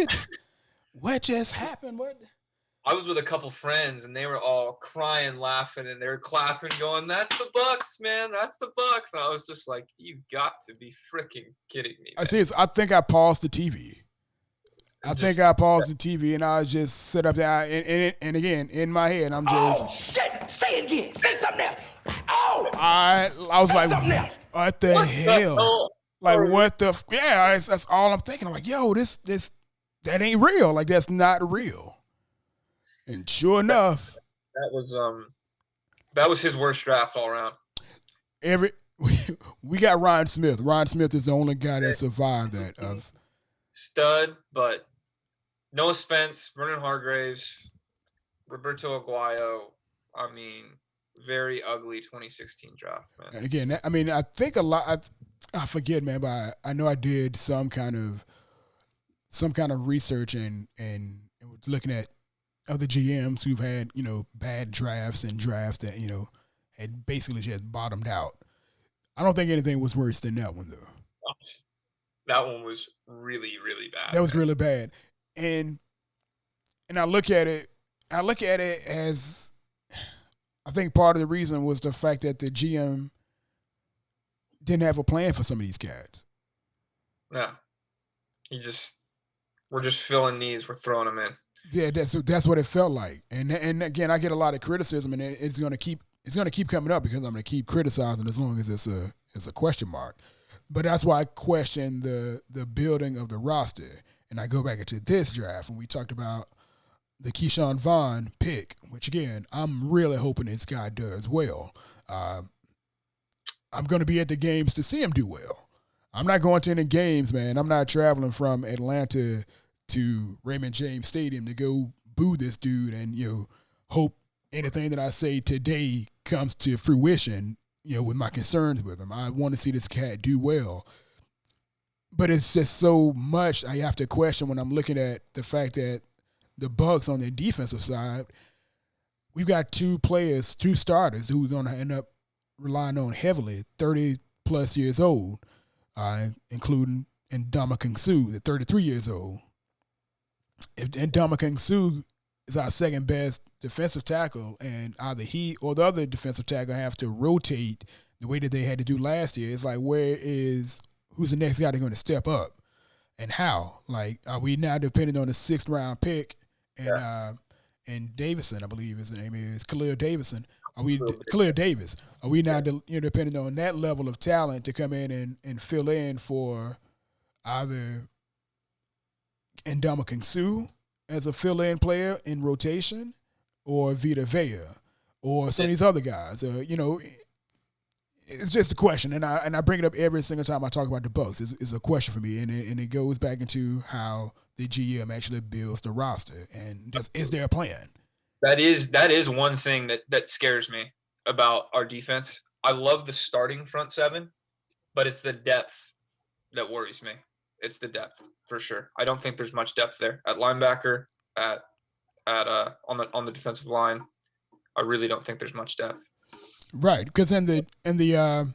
just happened? What? I was with a couple friends, and they were all crying, laughing, and they were clapping, going, "That's the BUCS, man! That's the BUCS!" And I was just like, "You got to be freaking kidding me!" Man. I think I paused the TV. I paused the TV, and I just sit up there, and again in my head, I'm just. Oh shit! Say it again. Say something else. Oh. I was like, what the hell? Like, what the? Yeah, that's all I'm thinking. I'm like, yo, this that ain't real. Like, that's not real. And sure enough, that was his worst draft all around. We got Ryan Smith. Ryan Smith is the only guy that survived that. Of stud, but Noah Spence, Vernon Hargraves, Roberto Aguayo. I mean, very ugly 2016 draft, man. And again, I think a lot. I forget, man, but I know I did some kind of research and looking at other GMs who've had, bad drafts and drafts that, had basically just bottomed out. I don't think anything was worse than that one, though. That one was really, really bad. That was really bad. And I look at it as, I think part of the reason was the fact that the GM didn't have a plan for some of these cats. Yeah. We're just filling needs. We're throwing them in. Yeah, that's what it felt like, and again, I get a lot of criticism, and it's gonna keep coming up because I'm gonna keep criticizing as long as it's a question mark. But that's why I question the building of the roster, and I go back into this draft when we talked about the Keyshawn Vaughn pick, which again I'm really hoping this guy does well. I'm gonna be at the games to see him do well. I'm not going to any games, man. I'm not traveling from Atlanta to Raymond James Stadium to go boo this dude and, hope anything that I say today comes to fruition, with my concerns with him. I want to see this cat do well. But it's just so much I have to question when I'm looking at the fact that the BUCS on their defensive side, we've got two starters who we're going to end up relying on heavily, 30-plus years old, including Ndamukong Suh, at 33 years old. If Ndamukong Suh is our second best defensive tackle, and either he or the other defensive tackle have to rotate the way that they had to do last year, it's like, who's the next guy that's going to step up, and how? Like, are we now depending on the 6th round pick and Davison, I believe his name is Khalil Davison? Khalil Davis? Are we now depending on that level of talent to come in and fill in for either Ndamukong Suh as a fill-in player in rotation, or Vita Vea, or some of these other guys? It's just a question, and I bring it up every single time I talk about the BUCS. It's a question for me, and it goes back into how the GM actually builds the roster, and is there a plan? That is one thing that scares me about our defense. I love the starting front seven, but it's the depth that worries me. It's the depth for sure. I don't think there's much depth there at linebacker, on the defensive line. I really don't think there's much depth. Right, because on the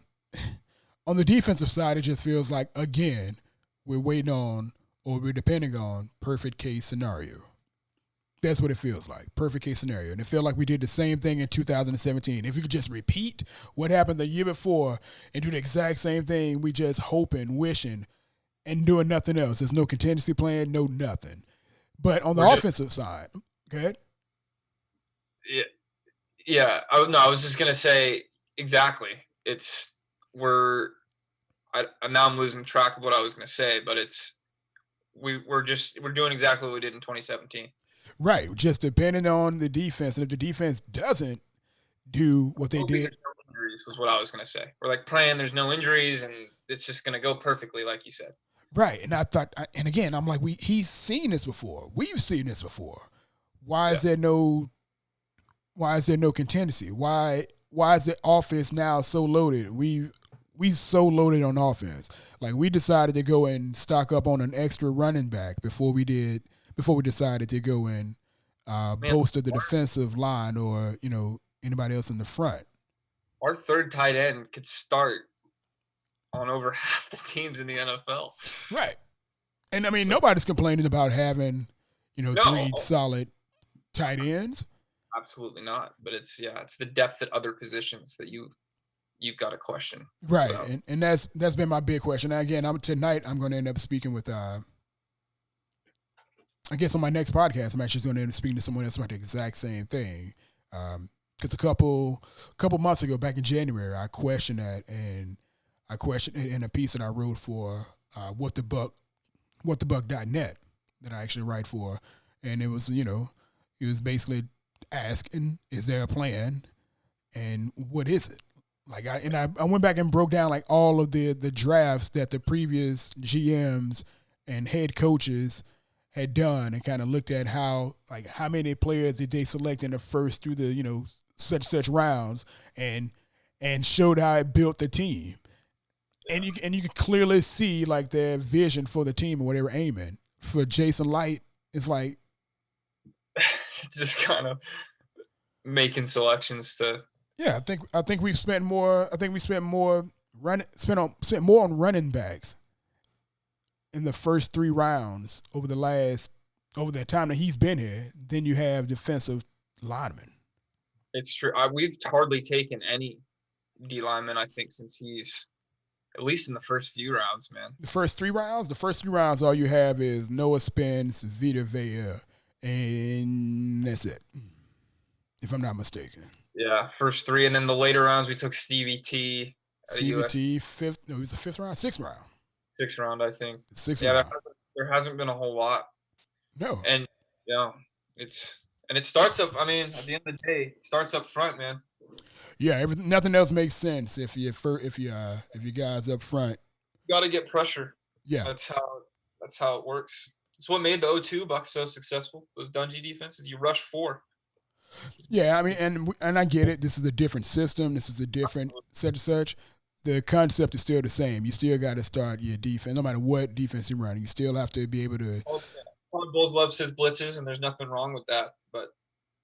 defensive side, it just feels like, again, we're waiting on, or we're depending on, perfect case scenario. That's what it feels like, perfect case scenario. And it felt like we did the same thing in 2017. If we could just repeat what happened the year before and do the exact same thing, we just hoping, wishing, and doing nothing else. There's no contingency plan, no nothing. But on the offensive side, go ahead. Yeah. I was just gonna say exactly. Now I'm losing track of what I was gonna say, but we're doing exactly what we did in 2017. Right, just depending on the defense, and if the defense doesn't do what they did, no injuries was what I was gonna say. We're like praying there's no injuries, and it's just gonna go perfectly, like you said. Right, and I thought, and again, I'm like, he's seen this before. We've seen this before. Why is there no contingency? Why is the offense now so loaded? We so loaded on offense. Like, we decided to go and stock up on an extra running back before we decided to go and bolster the defensive line or, anybody else in the front. Our third tight end could start on over half the teams in the NFL. Right. And, nobody's complaining about having, three solid tight ends. Absolutely not. But it's the depth at other positions that you've got to question. Right. So. And that's been my big question. Now, again, tonight I'm going to end up speaking with I guess on my next podcast, I'm actually going to end up speaking to someone else about the exact same thing. Because a couple months ago, back in January, I questioned that, and I questioned it in a piece that I wrote for whatthebuck.net that I actually write for. And it was, it was basically asking, is there a plan, and what is it? Like, I went back and broke down like all of the drafts that the previous GMs and head coaches had done, and kind of looked at how many players did they select in the first through the such rounds, and showed how it built the team, and you can clearly see like their vision for the team and what they were aiming for. Jason Light is like just kind of making selections to. Yeah, I think we've spent more. I think we spent more on running backs in the first 3 rounds over the time that he's been here than you have defensive linemen. It's true. We've hardly taken any D linemen, I think, since he's at least in the first few rounds, man. The first 3 rounds, all you have is Noah Spence, Vita Vea, and that's it, if I'm not mistaken. Yeah, first 3, and then the later rounds we took Stevie T. Stevie T, fifth. No, he was the 5th round, 6th round. 6th round, I think. 6th round. There hasn't been a whole lot. No. And it starts up. I mean, at the end of the day, it starts up front, man. Yeah, nothing else makes sense if you guys up front. You got to get pressure. Yeah, that's how it works. It's what made the 0-2 Bucks so successful. Those Dungy defenses, you rush 4. Yeah, I mean, and I get it. This is a different system. This is a different such. The concept is still the same. You still got to start your defense, no matter what defense you're running. You still have to be able to. Todd Bowles loves his blitzes, and there's nothing wrong with that. But it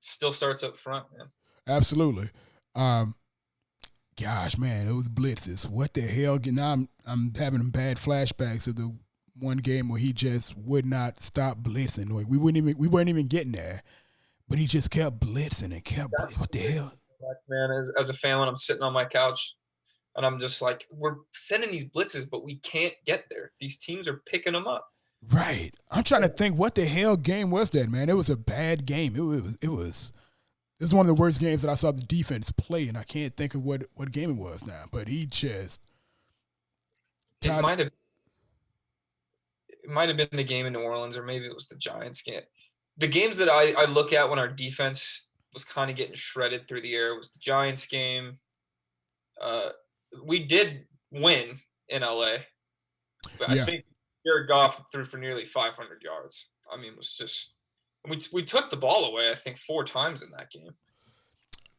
still starts up front, man. Absolutely. Gosh, man, those blitzes. What the hell? Now I'm having bad flashbacks of the one game where he just would not stop blitzing. Like we weren't even getting there, but he just kept blitzing and kept. What the hell? Man, as a fan, when I'm sitting on my couch. And I'm just like, we're sending these blitzes, but we can't get there. These teams are picking them up. Right. I'm trying to think, what the hell game was that, man? It was a bad game. It was one of the worst games that I saw the defense play, and I can't think of what game it was now. But he just. It might have been the game in New Orleans, or maybe it was the Giants game. The games that I look at when our defense was kind of getting shredded through the air was the Giants game. We did win in LA, but yeah. I think Jared Goff threw for nearly 500 yards. I mean, it was just we took the ball away, I think, 4 times in that game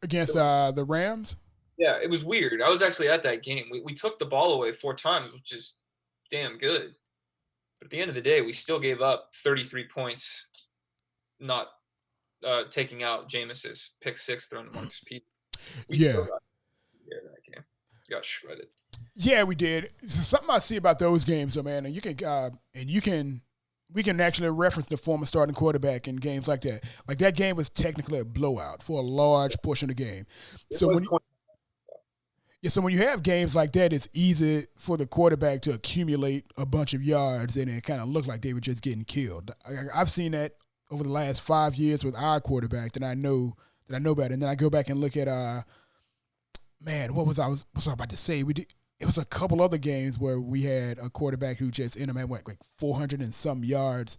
against the Rams. Yeah, it was weird. I was actually at that game. We took the ball away 4 times, which is damn good. But at the end of the day, we still gave up 33 points, not taking out Jameis's pick 6 thrown to Marcus Peters. That game got shredded. Yeah, we did. Something I see about those games, though, man, and we can actually reference the former starting quarterback in games like that. Like that game was technically a blowout for a large portion of the game. Yeah, so when you have games like that, it's easy for the quarterback to accumulate a bunch of yards and it kind of look like they were just getting killed. I've seen that over the last 5 years with our quarterback that I know better. And then I go back and look at man, what was I about to say? It was a couple other games where we had a quarterback who just ended up at like 400 and some yards.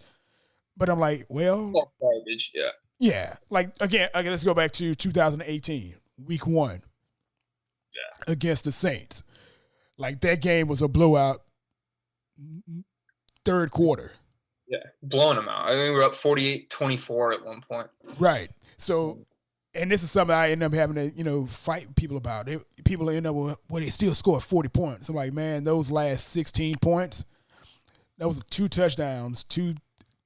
But I'm like, well, garbage, yeah. Yeah, like again, let's go back to 2018, week 1. Yeah. Against the Saints. Like that game was a blowout third quarter. Yeah, blowing them out. I think we were up 48-24 at one point. Right. So, and this is something I end up having to, fight people about. People end up with, well, they still scored 40 points. I'm like, man, those last 16 points, that was 2 touchdowns, two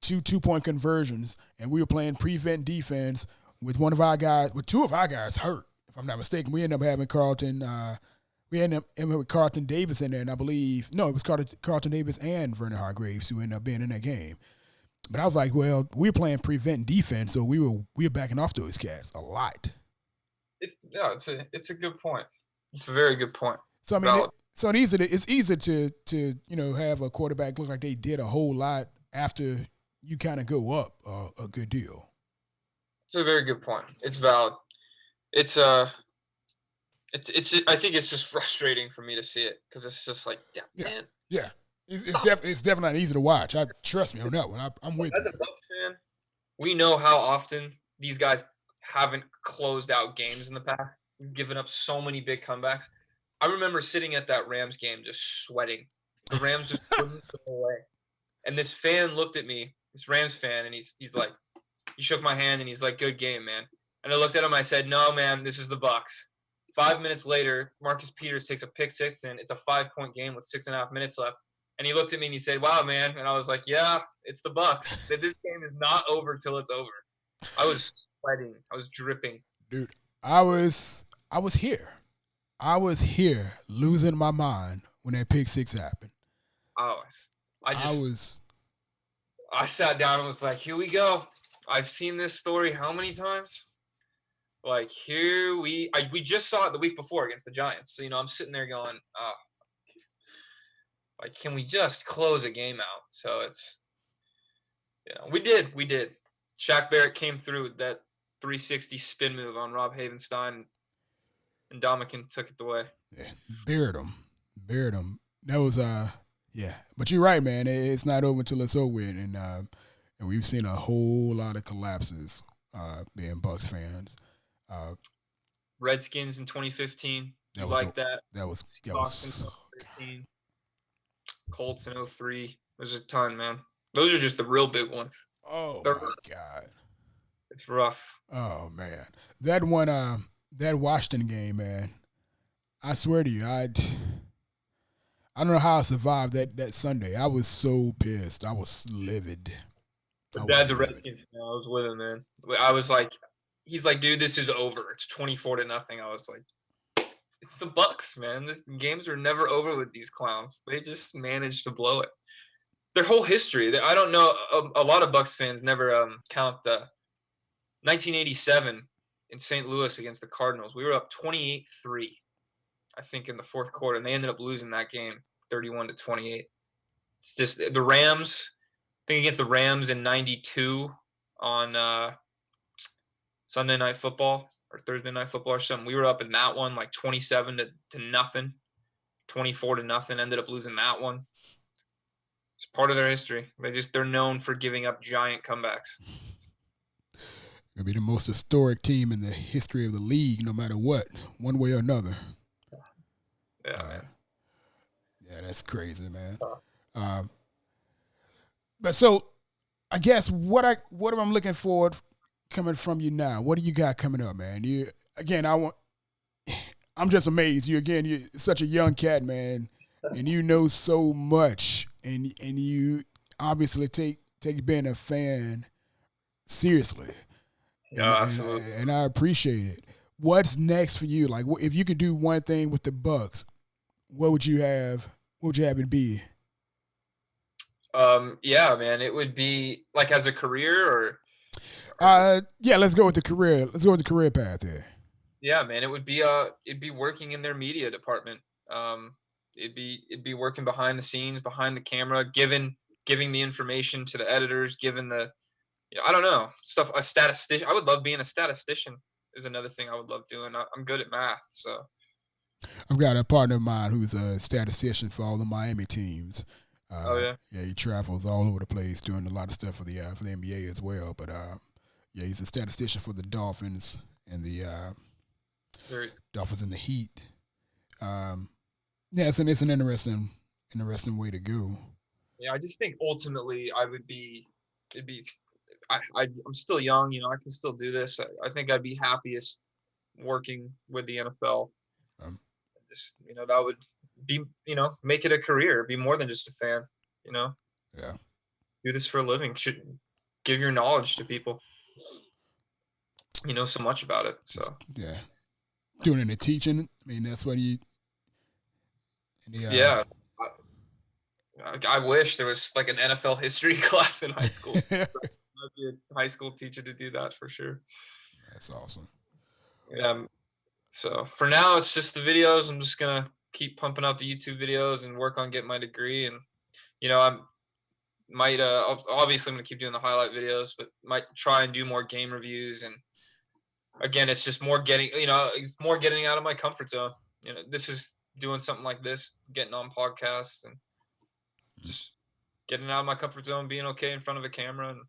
2-point conversions, and we were playing prevent defense with two of our guys hurt, if I'm not mistaken. We ended up having Carlton Davis in there, and I believe, no, it was Carlton Davis and Vernon Hargraves who ended up being in that game. But I was like, well, we were playing prevent defense, so we were backing off those cats a lot. It's a good point. It's a very good point. So I mean, it's easy to have a quarterback look like they did a whole lot after you kind of go up a good deal. It's a very good point. It's valid. It's I think it's just frustrating for me to see it because it's just like, man. Yeah. It's definitely not easy to watch. Trust me on that one. I'm with you. As a Bucs fan, we know how often these guys haven't closed out games in the past. We've given up so many big comebacks. I remember sitting at that Rams game just sweating. The Rams just wouldn't go away. And this fan looked at me, this Rams fan, and he's like, he shook my hand and he's like, good game, man. And I looked at him, I said, no, man, this is the Bucs. 5 minutes later, Marcus Peters takes a pick six, and it's a 5-point game with 6.5 minutes left. And he looked at me and he said, wow, man. And I was like, yeah, it's the Bucs. This game is not over till it's over. I was sweating. I was dripping. Dude, I was here. I was here losing my mind when that pick six happened. I sat down and was like, here we go. I've seen this story how many times? Like, we just saw it the week before against the Giants. So, I'm sitting there going, like, can we just close a game out? So it's, we did. Shaq Barrett came through with that 360 spin move on Rob Havenstein, and Dominican took it away. Yeah, buried him. That was, yeah. But you're right, man. It's not over until it's over with. And we've seen a whole lot of collapses being Bucs fans. Redskins in 2015. That was Seahawks in 2013. Colts in 2003. There's a ton, man. Those are just the real big ones. Oh, my God. It's rough. Oh, man. That one, that Washington game, man, I swear to you, I don't know how I survived that Sunday. I was so pissed. I was livid. Dad's a Redskins fan. I was with him, man. I was like, he's like, dude, this is over. It's 24-0. I was like, it's the Bucs, man. Games are never over with these clowns. They just managed to blow it. Their whole history. I don't know. A lot of Bucs fans never count the 1987 in St. Louis against the Cardinals. We were up 28-3, I think, in the fourth quarter, and they ended up losing that game 31-28. It's just the Rams. I think against the Rams in '92 on Sunday Night Football or Thursday Night Football or something. We were up in that one like 27-0, 24-0. Ended up losing that one. It's part of their history. They're known for giving up giant comebacks. Gonna be the most historic team in the history of the league, no matter what, one way or another. Yeah, man. Yeah, that's crazy, man. But so, I guess what I'm looking forward coming from you now. What do you got coming up, man? I'm just amazed. You're such a young cat, man, and you know so much, and you obviously take being a fan seriously. Yeah, absolutely. And I appreciate it. What's next for you? Like, if you could do one thing with the Bucs, what would you have? What would you have it be? Yeah, man, it would be like as a career or. Yeah, let's go with the career. Let's go with the career path here. Yeah, man, it'd be working in their media department. It'd be working behind the scenes, behind the camera, giving the information to the editors, giving the I don't know stuff. A statistician. I would love being a statistician. Is another thing I would love doing. I'm good at math, so I've got a partner of mine who's a statistician for all the Miami teams. oh yeah, Yeah, he travels all over the place doing a lot of stuff for the NBA as well. But yeah, he's a statistician for the Dolphins and the very Dolphins and the Heat. Yeah, it's an interesting way to go. yeah. I just think ultimately I would be it'd be I'm still young, you know. I can still do this. I think I'd be happiest working with the NFL. Um, Just that would be make it a career. Be more than just a fan. You know, yeah, do this for a living. Should give your knowledge to people. You know so much about it. So yeah, doing any teaching. I mean, that's what you. yeah. I wish there was like an NFL history class in high school. I'd be a high school teacher to do that for sure. That's awesome. So for now, it's just the videos. I'm just gonna keep pumping out the YouTube videos and work on getting my degree. And I might obviously I'm gonna keep doing the highlight videos, but might try and do more game reviews. And again, it's just more getting out of my comfort zone. This is doing something like this, getting on podcasts and just getting out of my comfort zone, being okay in front of a camera. And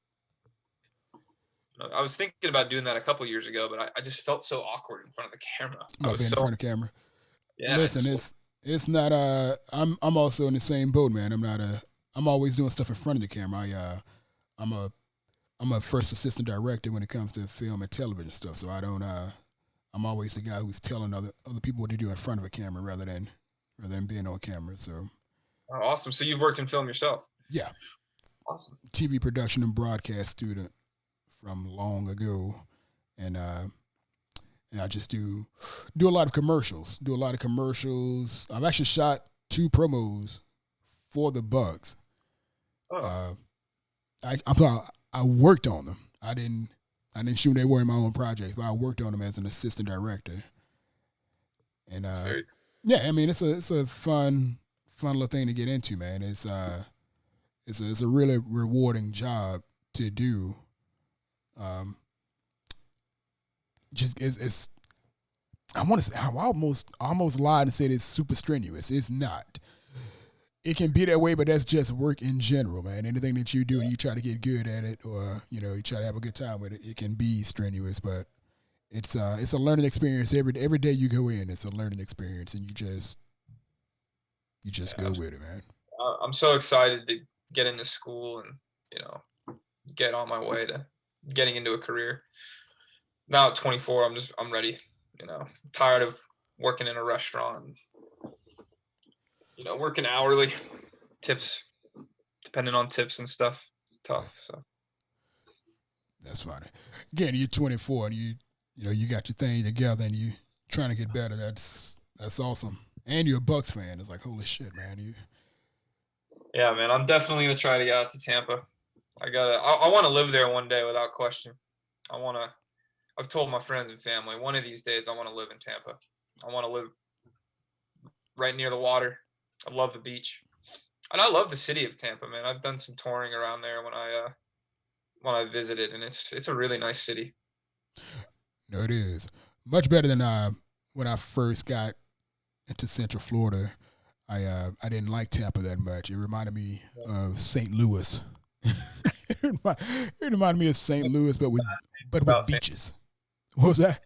I was thinking about doing that a couple years ago, but I just felt so awkward in front of the camera. Not being in front of the camera. Yeah. Listen, it's not I'm also in the same boat, man. I'm always doing stuff in front of the camera. I'm a first assistant director when it comes to film and television stuff. So I don't I'm always the guy who's telling other people what to do in front of a camera rather than being on camera. So awesome. So you've worked in film yourself? Yeah. Awesome. TV production and broadcast student from long ago, and I just do a lot of commercials. I've actually shot 2 promos for the BUCS. Oh. I worked on them. I didn't shoot. They were in my own projects, but I worked on them as an assistant director. And yeah, I mean it's a fun little thing to get into, man. It's a really rewarding job to do. Just it's I want to say I almost lied and said it's super strenuous. It's not. It can be that way, but that's just work in general, man. Anything that you do and you try to get good at it, or you try to have a good time with it, it can be strenuous. But it's a learning experience. Every day you go in, it's a learning experience, and you just go with it, man. I'm so excited to get into school and get on my way to getting into a career. Now at 24, I'm ready. Tired of working in a restaurant. Working hourly, tips, depending on tips and stuff. It's tough. So that's funny. Again, you're 24 and you got your thing together and you trying to get better. That's awesome. And you're a Bucks fan. It's like, holy shit, man. Yeah, man. I'm definitely gonna try to get out to Tampa. I want to live there one day without question. I've told my friends and family, one of these days I want to live in Tampa. I want to live right near the water. I love the beach. And I love the city of Tampa, man. I've done some touring around there when I visited, and it's a really nice city. No, it is. Much better than when I first got into Central Florida. I didn't like Tampa that much. It reminded me of St. Louis. It reminded me of St. Louis, but with beaches. What was that?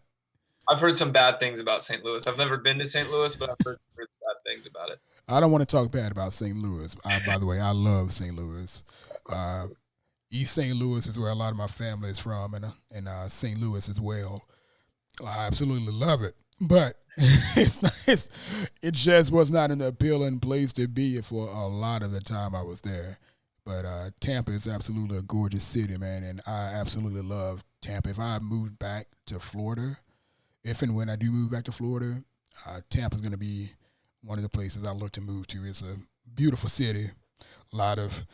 I've heard some bad things about St. Louis. I've never been to St. Louis, but I've heard some bad things about it. I don't want to talk bad about St. Louis. By the way, I love St. Louis. East St. Louis is where a lot of my family is from, and St. Louis as well. I absolutely love it, but it just was not an appealing place to be for a lot of the time I was there. But Tampa is absolutely a gorgeous city, man, and I absolutely love Tampa. If I moved back to Florida, if and when I do move back to Florida, Tampa is going to be one of the places I look to move to. It's a beautiful city, a lot of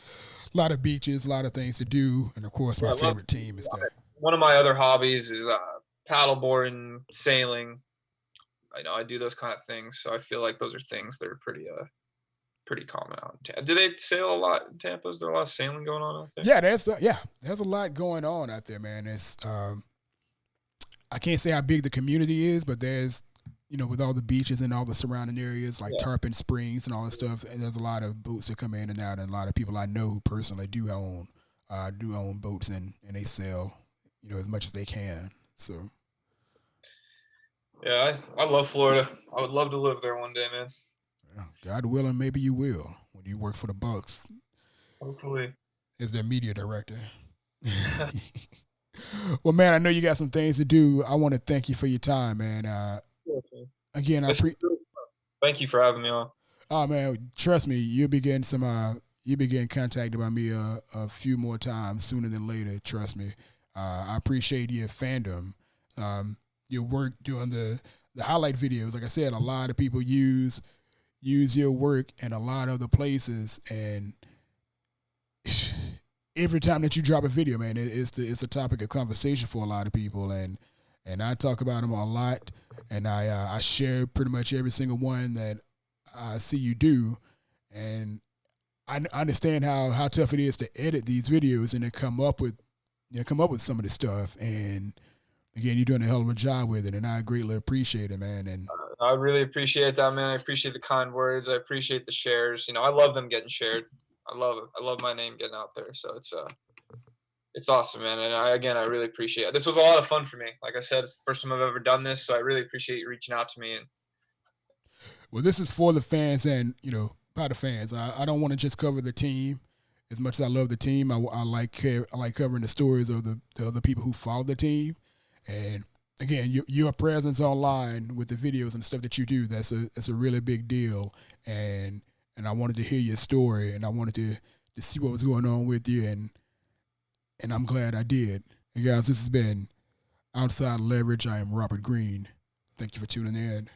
beaches, a lot of things to do, and of course my favorite team is that. One of my other hobbies is paddleboarding, sailing. I know I do those kind of things, so I feel like those are things that are pretty common out in Tampa. Do they sail a lot in Tampa? Is there a lot of sailing going on out there? Yeah, there's a lot going on out there, man. It's I can't say how big the community is, but there's, with all the beaches and all the surrounding areas like Tarpon Springs and all that stuff, and there's a lot of boats that come in and out, and a lot of people I know who personally do own boats, and they sail, as much as they can. So. Yeah, I love Florida. I would love to live there one day, man. God willing, maybe you will when you work for the BUCS. Hopefully. As their media director. Well, man, I know you got some things to do. I want to thank you for your time, man. Again, thank you for having me on. Oh man, trust me, you'll be getting contacted by me a few more times sooner than later. Trust me. I appreciate your fandom. Your work doing the highlight videos. Like I said, a lot of people use your work in a lot of other places, and every time that you drop a video, man, it's a topic of conversation for a lot of people, and I talk about them a lot, and I share pretty much every single one that I see you do, and I understand how tough it is to edit these videos and then come up with some of this stuff. And again, you're doing a hell of a job with it, and I greatly appreciate it, man. And I really appreciate that, man. I appreciate the kind words. I appreciate the shares. I love them getting shared. I love it. I love my name getting out there. So it's awesome, man. And I really appreciate it. This was a lot of fun for me. Like I said, it's the first time I've ever done this, so I really appreciate you reaching out to me. And well, this is for the fans, and by the fans. I don't want to just cover the team. As much as I love the team, I like covering the stories of the other people who follow the team. And again, your presence online with the videos and the stuff that you do, that's a really big deal. And I wanted to hear your story, and I wanted to see what was going on with you, and I'm glad I did. And guys, this has been Outside Leverage. I am Robert Green. Thank you for tuning in.